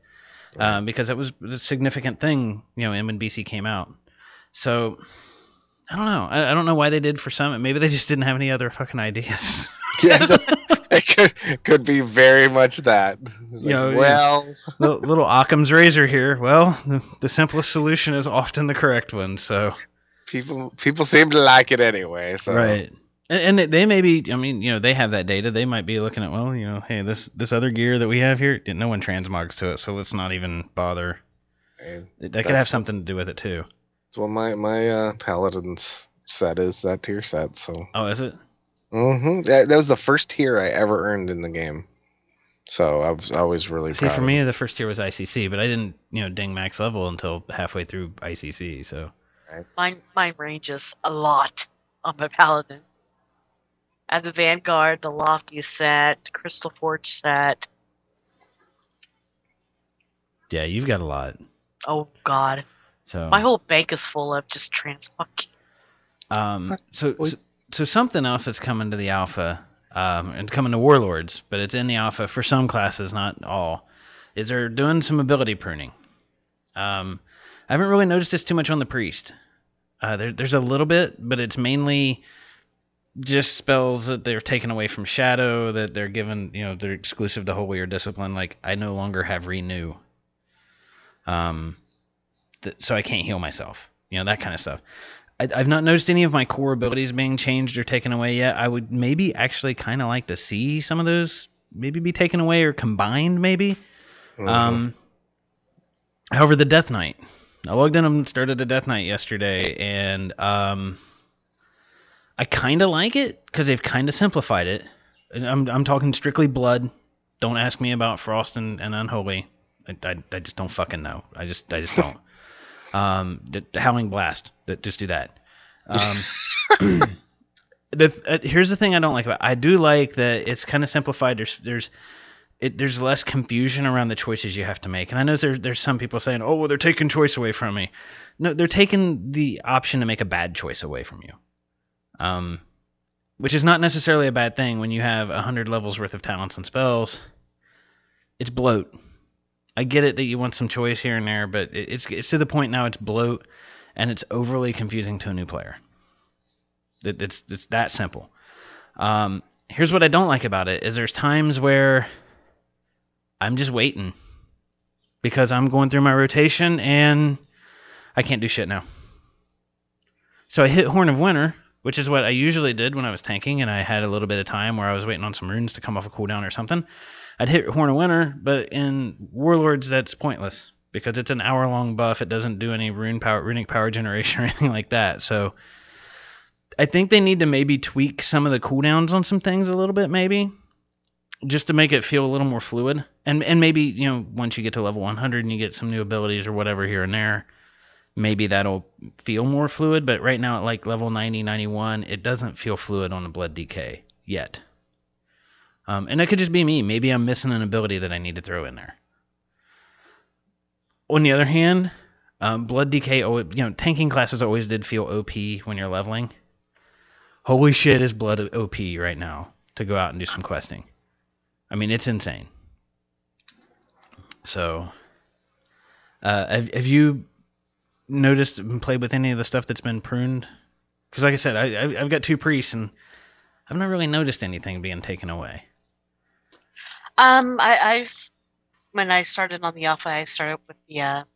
because that was a significant thing when BC came out. So I don't know. I don't know why they did for some. Maybe they just didn't have any other fucking ideas.
Yeah, it could be very much that. It's like,
Yeah.
well,
little Occam's razor here. Well, the simplest solution is often the correct one. So
people seem to like it anyway. So
right, and they may be. I mean, they have that data. They might be looking at, well, hey, this other gear that we have here, no one transmogs to it, so let's not even bother.
And
That could have
that's-
something to do with it too.
That's what my paladin's set is, that tier set. So
Oh, is it?
that was the first tier I ever earned in the game. So I was always really
See,
proud.
for
of
me,
it.
the first tier was ICC, but I didn't, ding max level until halfway through ICC. So
Mine ranges a lot on my paladin. I have the Vanguard, the Lofty set, the Crystal Forge set.
yeah, you've got a lot.
Oh God,
So
my whole bank is full of just transmog.
So something else that's coming to the alpha and coming to Warlords, but it's in the alpha for some classes, not all, is they're doing some ability pruning. I haven't really noticed this too much on the Priest. There's a little bit, but it's mainly just spells that they're taken away from Shadow, that they're given, they're exclusive to Holy or Discipline. Like, I no longer have Renew. So I can't heal myself. That kind of stuff. I've not noticed any of my core abilities being changed or taken away yet. I would maybe actually kind of like to see some of those maybe be taken away or combined, maybe. However, the Death Knight. I logged in and started a Death Knight yesterday, and I kind of like it because they've kind of simplified it. I'm talking strictly blood. Don't ask me about Frost and Unholy. I just don't fucking know. I just don't. The Howling Blast. Just do that. Here's the thing I don't like about it. I do like that it's kind of simplified. There's less confusion around the choices you have to make. And I know there's some people saying, oh, well, they're taking choice away from me. No, they're taking the option to make a bad choice away from you. Which is not necessarily a bad thing when you have 100 levels worth of talents and spells. It's bloat. I get it that you want some choice here and there, but it's to the point now it's bloat, and it's overly confusing to a new player. It's that simple. Here's what I don't like about it, is there's times where I'm just waiting because I'm going through my rotation and I can't do shit now. So I hit Horn of Winter, which is what I usually did when I was tanking and I had a little bit of time where I was waiting on some runes to come off a cooldown or something. I'd hit Horn of Winter, but in Warlords that's pointless because it's an hour-long buff. It doesn't do any runic power generation or anything like that. So I think they need to maybe tweak some of the cooldowns on some things a little bit, maybe, just to make it feel a little more fluid. And maybe, once you get to level 100 and you get some new abilities or whatever here and there, maybe that'll feel more fluid. But right now at like level 90, 91, it doesn't feel fluid on the Blood DK yet. And that could just be me. Maybe I'm missing an ability that I need to throw in there. On the other hand, Blood DK, tanking classes always did feel OP when you're leveling. Holy shit, is Blood OP right now to go out and do some questing. I mean, it's insane. So, have you noticed and played with any of the stuff that's been pruned? Because like I said, I've got 2 priests, and I've not really noticed anything being taken away.
When I started on the alpha, I started with the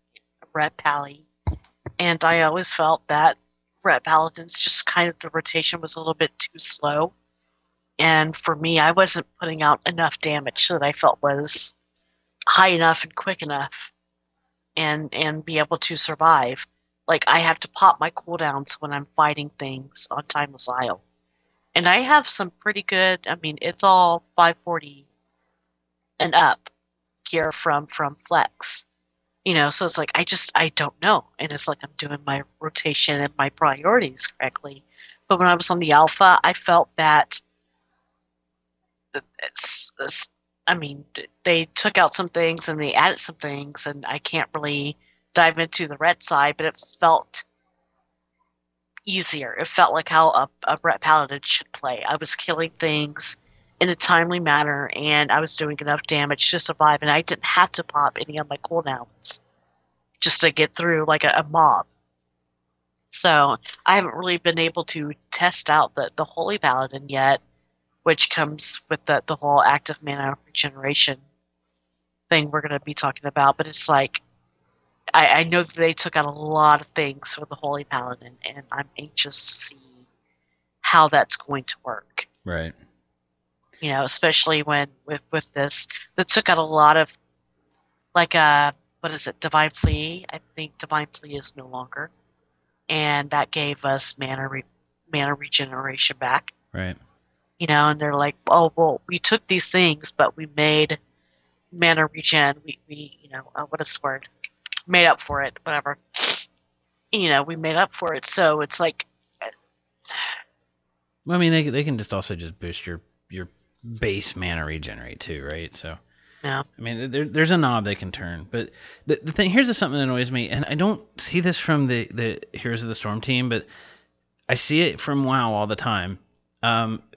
Red Pally, and I always felt that Red Paladins just kind of the rotation was a little bit too slow, and for me, I wasn't putting out enough damage that I felt was high enough and quick enough, and be able to survive. Like I have to pop my cooldowns when I'm fighting things on Timeless Isle, and I have some pretty good. I mean, it's all 540 and up gear from Flex, so it's like I don't know, and it's like I'm doing my rotation and my priorities correctly. But when I was on the alpha, I felt that they took out some things and they added some things, and I can't really dive into the red side, but it felt easier. It felt like how a Red Paladin should play. I was killing things in a timely manner, and I was doing enough damage to survive, and I didn't have to pop any of my cooldowns just to get through like a mob. So I haven't really been able to test out the Holy Paladin yet, which comes with the whole active mana regeneration thing we're going to be talking about. But it's like, I know that they took out a lot of things for the Holy Paladin, and I'm anxious to see how that's going to work.
Right.
Especially when with this, that took out a lot of, like, what is it, Divine Plea? I think Divine Plea is no longer, and that gave us mana regeneration back.
Right.
And they're like, oh well, we took these things, but we made mana regen. We what is the word? Made up for it. Whatever. We made up for it. So it's like,
well, I mean, they can just also just boost your base mana regenerate too, right? So
yeah.
I mean, there's a knob they can turn, but the thing here's something that annoys me, and I don't see this from the Heroes of the Storm team, but I see it from WoW all the time.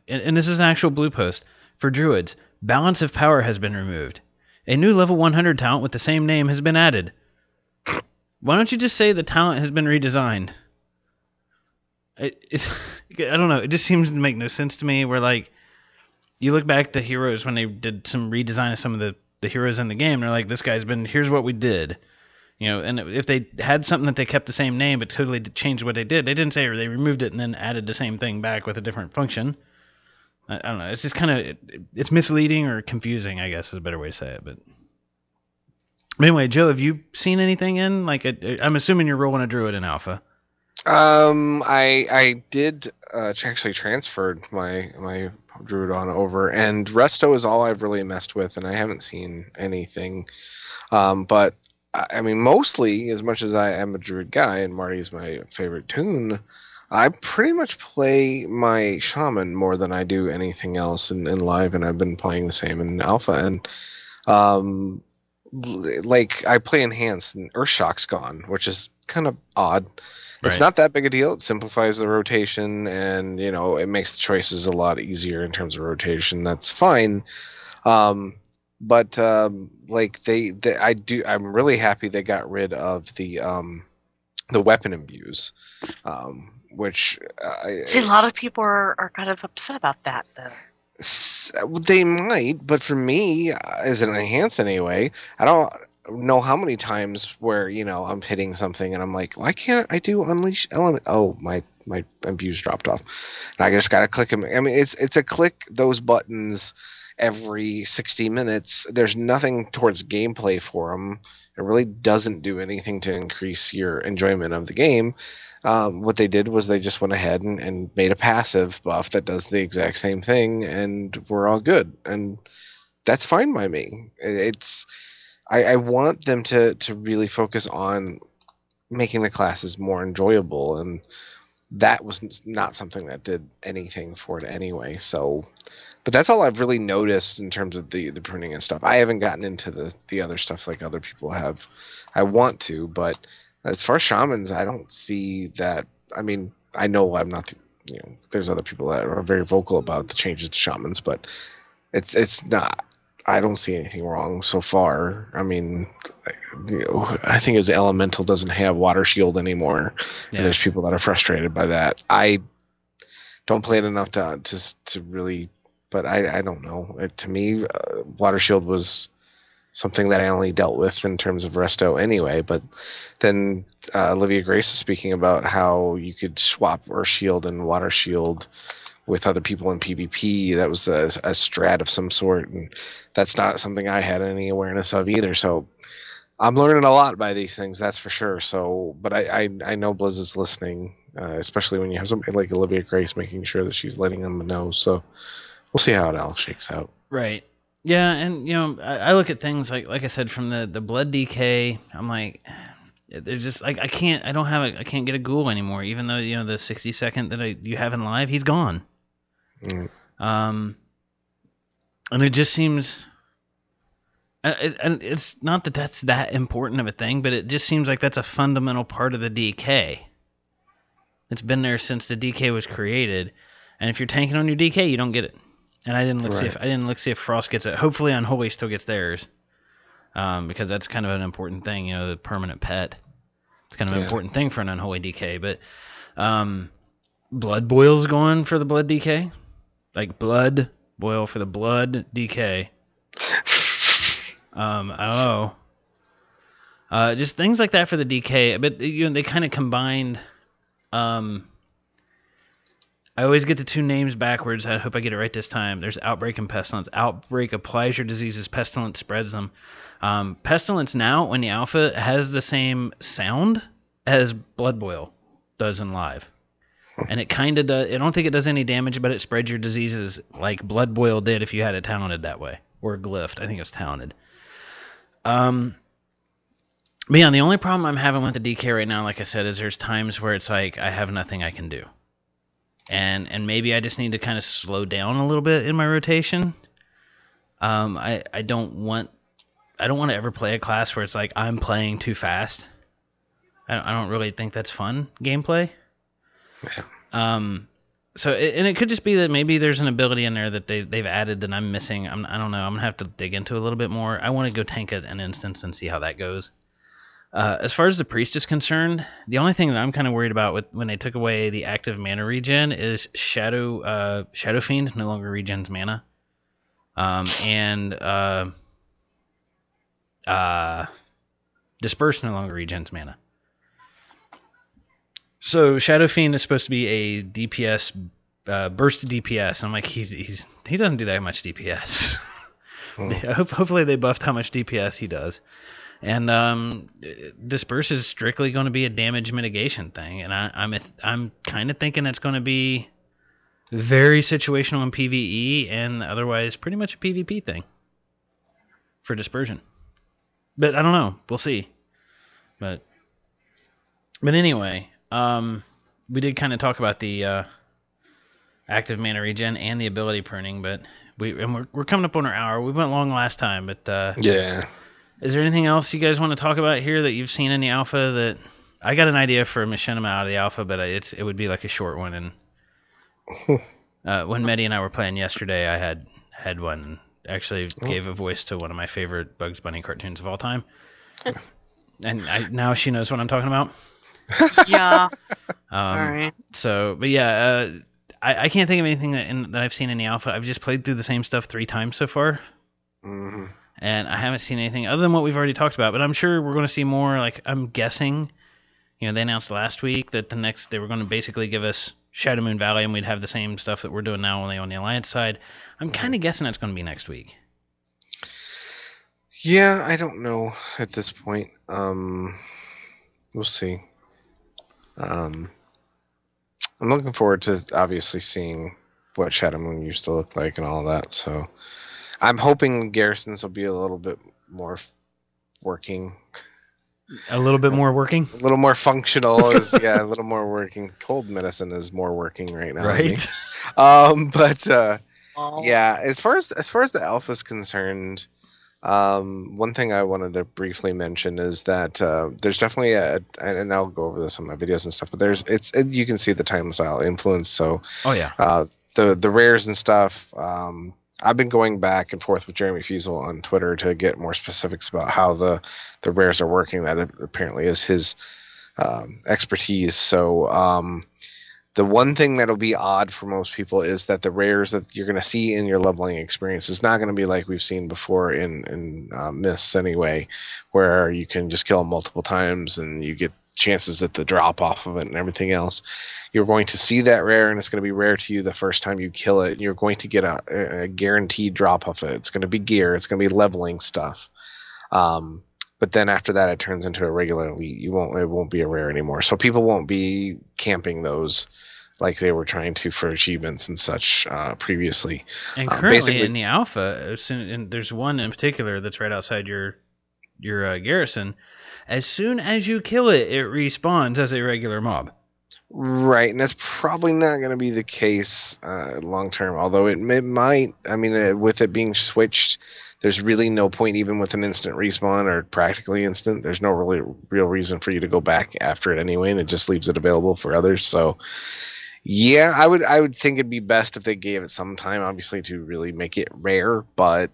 and this is an actual blue post for druids. Balance of power has been removed. A new level 100 talent with the same name has been added. Why don't you just say the talent has been redesigned? I don't know. It just seems to make no sense to me. Where like you look back to Heroes when they did some redesign of some of the heroes in the game, they're like, this guy's been, here's what we did. And if they had something that they kept the same name but totally changed what they did, they didn't say, or they removed it and then added the same thing back with a different function. I don't know. It's just kind of, it's misleading or confusing, I guess is a better way to say it. But anyway, Joe, have you seen anything in, like, I'm assuming you're rolling a druid in alpha.
I did actually transferred my druid on over, and resto is all I've really messed with, and I haven't seen anything. But I mean, mostly, as much as I am a druid guy and Marty's my favorite toon, I pretty much play my shaman more than I do anything else in live, and I've been playing the same in alpha. And like I play enhanced, and Earthshock's gone, which is kind of odd. It's not that big a deal. It simplifies the rotation, and it makes the choices a lot easier in terms of rotation. That's fine. But like I'm really happy they got rid of the weapon imbues, which
see, a lot of people are kind of upset about that, though.
They might, but for me, as an enhance anyway, I don't know how many times where I'm hitting something and I'm like, why can't I do unleash element? Oh, my imbues dropped off, and I just gotta click them. I mean, it's a click those buttons every 60 minutes. There's nothing towards gameplay for them. It really doesn't do anything to increase your enjoyment of the game. What they did was they just went ahead and made a passive buff that does the exact same thing, and we're all good, and that's fine by me. I want them to really focus on making the classes more enjoyable, and that was not something that did anything for it anyway. So, but that's all I've really noticed in terms of the pruning and stuff. I haven't gotten into the other stuff like other people have. I want to, but as far as shamans, I don't see that. I mean, I know I'm not. There's other people that are very vocal about the changes to shamans, but it's not. I don't see anything wrong so far. I mean, I think his elemental doesn't have water shield anymore, and there's people that are frustrated by that. I don't play it enough to really, but I don't know. To me, water shield was something that I only dealt with in terms of resto anyway. But then Olivia Grace was speaking about how you could swap Earth Shield and Water Shield with other people in PvP. That was a strat of some sort, and that's not something I had any awareness of either. So I'm learning a lot by these things, that's for sure. So, but I know Blizz is listening, especially when you have somebody like Olivia Grace making sure that she's letting them know. So we'll see how it all shakes out.
Right. Yeah, and I look at things like I said, from the blood DK. I'm like, they're just like, I can't get a ghoul anymore, even though the 60-second that you have in live, he's gone. And it just seems, and it's not that that's that important of a thing, but it just seems like that's a fundamental part of the DK. It's been there since the DK was created, and if you're tanking on your DK, you don't get it. And I didn't look see if Frost gets it. Hopefully, Unholy still gets theirs, because that's kind of an important thing. The permanent pet. It's kind of an important thing for an Unholy DK. But Blood Boil's going for the blood DK. Like Blood Boil for the blood DK. I don't know. Just things like that for the DK. But they kind of combined. I always get the two names backwards. I hope I get it right this time. There's Outbreak and Pestilence. Outbreak applies your diseases. Pestilence spreads them. Pestilence now, in the alpha, has the same sound as Blood Boil does in live. And it kind of does. I don't think it does any damage, but it spreads your diseases like Blood Boil did if you had it talented that way. Or glyphed. I think it was talented. But yeah, the only problem I'm having with the DK right now, like I said, is there's times where it's like I have nothing I can do. And maybe I just need to kind of slow down a little bit in my rotation. I don't want to ever play a class where it's like I'm playing too fast. I don't really think that's fun gameplay. So, and it could just be that maybe there's an ability in there that they've added that I'm missing. I don't know. I'm gonna have to dig into it a little bit more. I want to go tank an instance and see how that goes. As far as the priest is concerned, the only thing that I'm kind of worried about with when they took away the active mana regen is Shadow Fiend no longer regens mana, and Disperse no longer regens mana. So Shadow Fiend is supposed to be a DPS, burst DPS. I'm like, he doesn't do that much DPS. Hopefully they buffed how much DPS he does. And Disperse is strictly going to be a damage mitigation thing, and I'm kind of thinking it's going to be very situational in PvE, and otherwise pretty much a PvP thing for Dispersion. But I don't know. We'll see. But anyway, we did kind of talk about the active mana regen and the ability pruning, but we're coming up on our hour. We went long last time, but
Yeah.
Is there anything else you guys want to talk about here that you've seen in the alpha? That I got an idea for a machinima out of the alpha, but it would be like a short one. And when Medi and I were playing yesterday, I had one and actually gave a voice to one of my favorite Bugs Bunny cartoons of all time. And now she knows what I'm talking about.
Yeah. All right.
So, but yeah, I can't think of anything that I've seen in the alpha. I've just played through the same stuff 3 times so far.
Mm-hmm.
And I haven't seen anything other than what we've already talked about. But I'm sure we're going to see more. Like, I'm guessing, they announced last week that they were going to basically give us Shadow Moon Valley, and we'd have the same stuff that we're doing now, only on the Alliance side. I'm kind of guessing that's going to be next week.
Yeah, I don't know at this point. We'll see. I'm looking forward to obviously seeing what Shadow Moon used to look like and all that. So I'm hoping garrisons will be a little bit more working.
A little bit more working?
A little more functional. A little more working. Cold medicine is more working right now.
Right.
Yeah, as far as the alpha is concerned, one thing I wanted to briefly mention is that there's definitely and I'll go over this on my videos and stuff, but you can see the time style influence. So the rares and stuff. I've been going back and forth with Jeremy Fusil on Twitter to get more specifics about how the rares are working. That apparently is his expertise. So the one thing that'll be odd for most people is that the rares that you're going to see in your leveling experience is not going to be like we've seen before in Mists anyway, where you can just kill them multiple times and you get chances at the drop off of it and everything else. You're going to see that rare, and it's going to be rare to you the first time you kill it. You're going to get a guaranteed drop off it. It's going to be gear. It's going to be leveling stuff. But then after that, it turns into a regular elite. It won't be a rare anymore. So people won't be camping those like they were trying to for achievements and such previously.
And currently in the alpha, and there's one in particular that's right outside your garrison. As soon as you kill it, it respawns as a regular mob.
Right, and that's probably not going to be the case long term. Although it might. I mean, with it being switched, there's really no point, even with an instant respawn or practically instant. There's no really real reason for you to go back after it anyway, and it just leaves it available for others. So, yeah, I would think it'd be best if they gave it some time, obviously, to really make it rare. But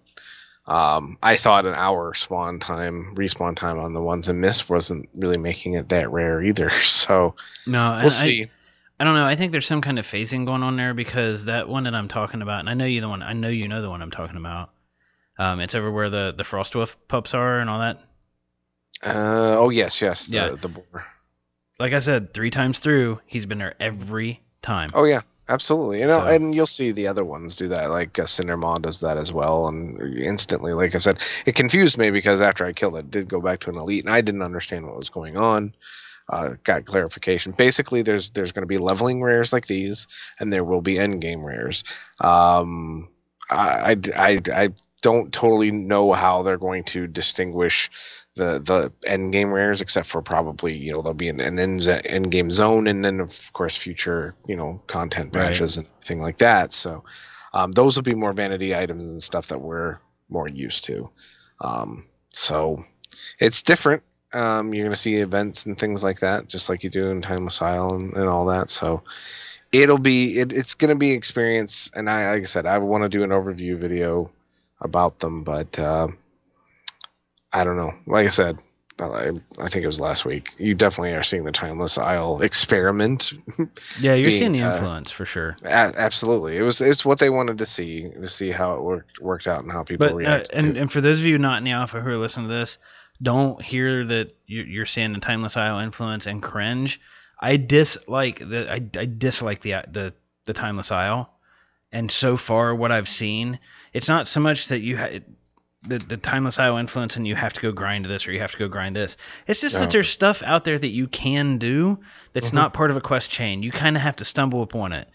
I thought an hour respawn time on the ones in Mist wasn't really making it that rare either. So
no,
we'll see.
I don't know. I think there's some kind of phasing going on there, because that one that I'm talking about, and I know you know the one I'm talking about. It's over where the Frostwolf pups are and all that.
Yes, the boar.
Like I said, 3 times through, he's been there every time.
Oh yeah, absolutely. And you'll see the other ones do that. Like Cindermaw does that as well, and instantly, like I said, it confused me because after I killed it did go back to an elite, and I didn't understand what was going on. Got clarification. Basically, there's going to be leveling rares like these, and there will be end game rares. I don't totally know how they're going to distinguish the end game rares, except for probably there'll be an end game zone, and then of course future content patches and thing like that. So those will be more vanity items and stuff that we're more used to. So it's different. You're going to see events and things like that, just like you do in Time of Sile and all that. So it's gonna be experience, and like I said, I want to do an overview video about them, but I don't know. Like I said, I think it was last week. You definitely are seeing the Timeless Isle experiment.
Yeah, you're seeing the influence for sure.
Absolutely, it's what they wanted to see how it worked out and how people react.
And for those of you not in the alpha who are listening to this, don't hear that you're seeing the Timeless Isle influence and cringe. I dislike the Timeless Isle, and so far what I've seen, it's not so much that the Timeless Isle influence and you have to go grind this or you have to go grind this. It's just that there's stuff out there that you can do that's not part of a quest chain. You kind of have to stumble upon it.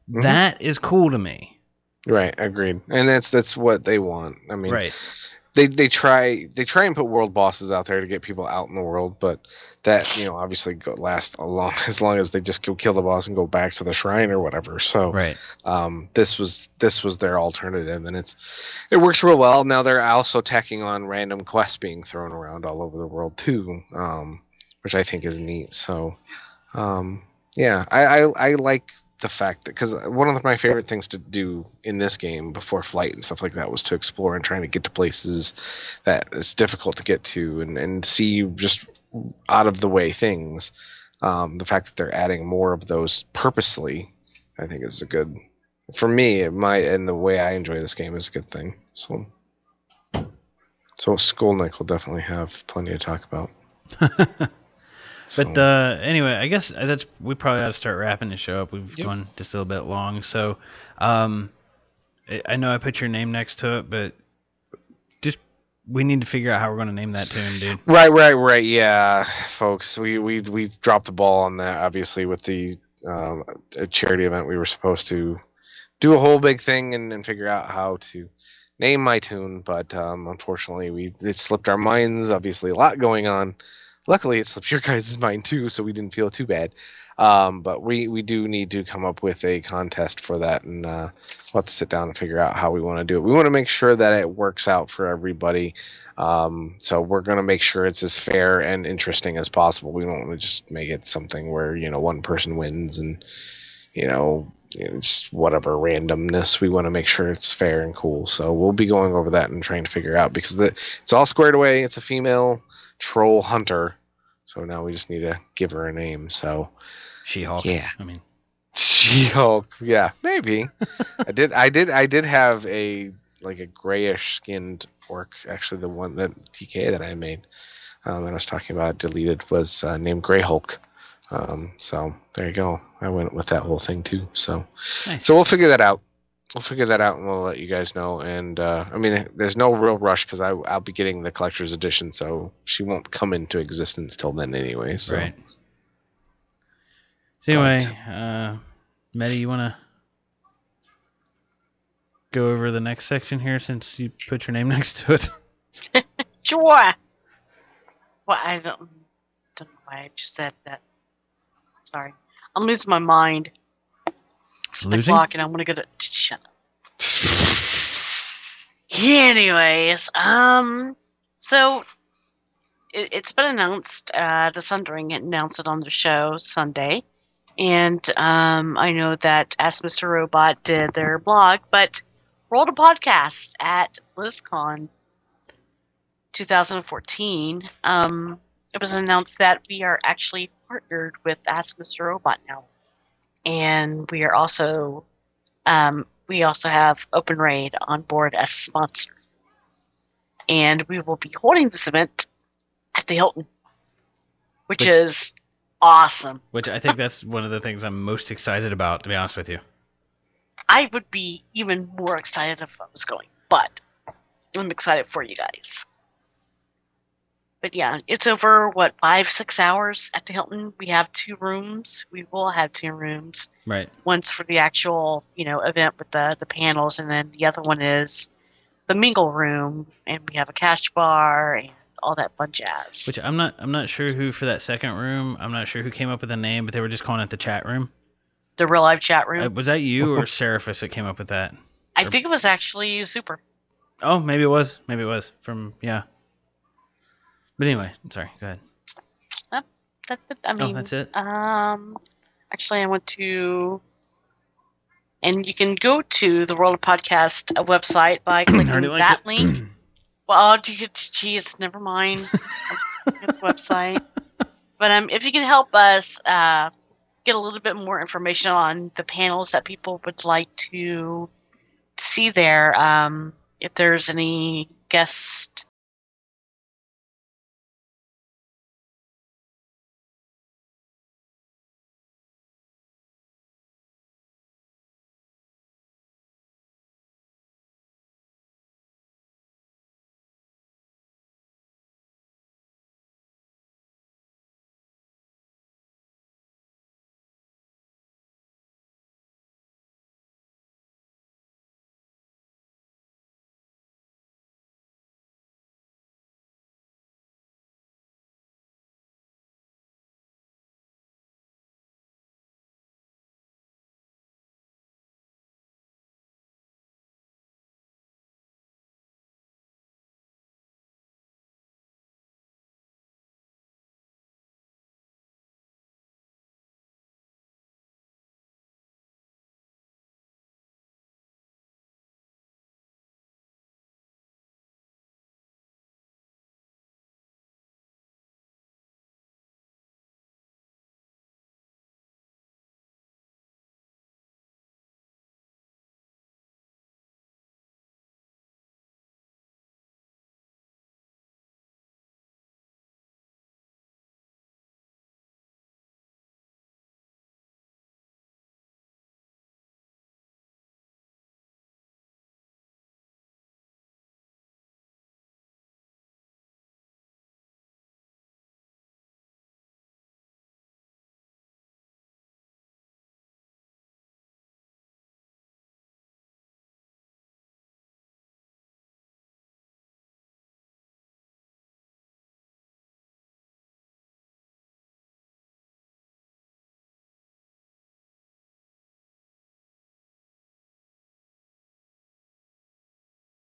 That is cool to me.
Right, agreed. And that's what they want. I mean,
right.
They try and put world bosses out there to get people out in the world, but that, you know, obviously last as long as they just go kill the boss and go back to the shrine or whatever. So
right.
This was their alternative, and it works real well. Now they're also tacking on random quests being thrown around all over the world too, which I think is neat. So yeah, I like the fact that, because one of my favorite things to do in this game before flight and stuff like that was to explore and trying to get to places that it's difficult to get to and see just out of the way things. The fact that they're adding more of those purposely, I think is a good, for me, and the way I enjoy this game is a good thing. So Skolnick will definitely have plenty to talk about.
But anyway, I guess we probably ought to start wrapping the show up. We've gone just a little bit long, so I know I put your name next to it, but just we need to figure out how we're going to name that tune, dude.
Right. Yeah, folks, we dropped the ball on that, obviously, with the charity event. We were supposed to do a whole big thing and figure out how to name my tune, but unfortunately, it slipped our minds. Obviously, a lot going on. Luckily, it slipped your guys' mind too, so we didn't feel too bad. But we do need to come up with a contest for that, and we'll have to sit down and figure out how we want to do it. We want to make sure that it works out for everybody. So we're going to make sure it's as fair and interesting as possible. We don't want to just make it something where, you know, one person wins and, you know, it's whatever randomness. We want to make sure it's fair and cool. So we'll be going over that and trying to figure out, because it's all squared away. It's a female troll hunter, so now we just need to give her a name. So
She-Hulk.
Yeah,
I mean
She-Hulk. Yeah, maybe. I did have a grayish skinned orc. Actually, the one that TK that I made, that I was talking about deleted, was named Grey Hulk. So there you go. I went with that whole thing too. So
nice.
So we'll figure that out. And we'll let you guys know. And I mean, there's no real rush, because I'll be getting the collector's edition, so she won't come into existence till then anyway. So.
Right. So anyway, Medi, you want to go over the next section here since you put your name next to it?
Sure. Well, I don't know why I just said that. Sorry. I'm losing my mind. It's
Losing?
and I'm gonna go to shut up. Anyways, so it's been announced. The Sundering announced it on the show Sunday, and I know that Ask Mr. Robot did their blog, but rolled a podcast at BlizzCon 2014. It was announced that we are actually partnered with Ask Mr. Robot now. And we are also, we also have Open Raid on board as a sponsor. And we will be holding this event at the Hilton, which is awesome.
Which I think that's one of the things I'm most excited about, to be honest with you.
I would be even more excited if I was going, but I'm excited for you guys. But yeah, it's over, 5-6 hours at the Hilton. We have 2 rooms. We will have 2 rooms.
Right.
One's for the actual, event with the panels, and then the other one is the mingle room, and we have a cash bar and all that fun jazz.
Which I'm not sure who for that second room. I'm not sure who came up with the name, but they were just calling it the chat room.
The real life chat room.
Was that you or Seraphis that came up with that?
I think it was actually Super.
Oh, maybe it was. From But anyway, sorry. Go ahead.
That's it. I mean,
that's it.
Actually, I went to And you can go to the World of Podcast website by clicking that link. Well, geez, never mind. The website. But if you can help us get a little bit more information on the panels that people would like to see there, if there's any guest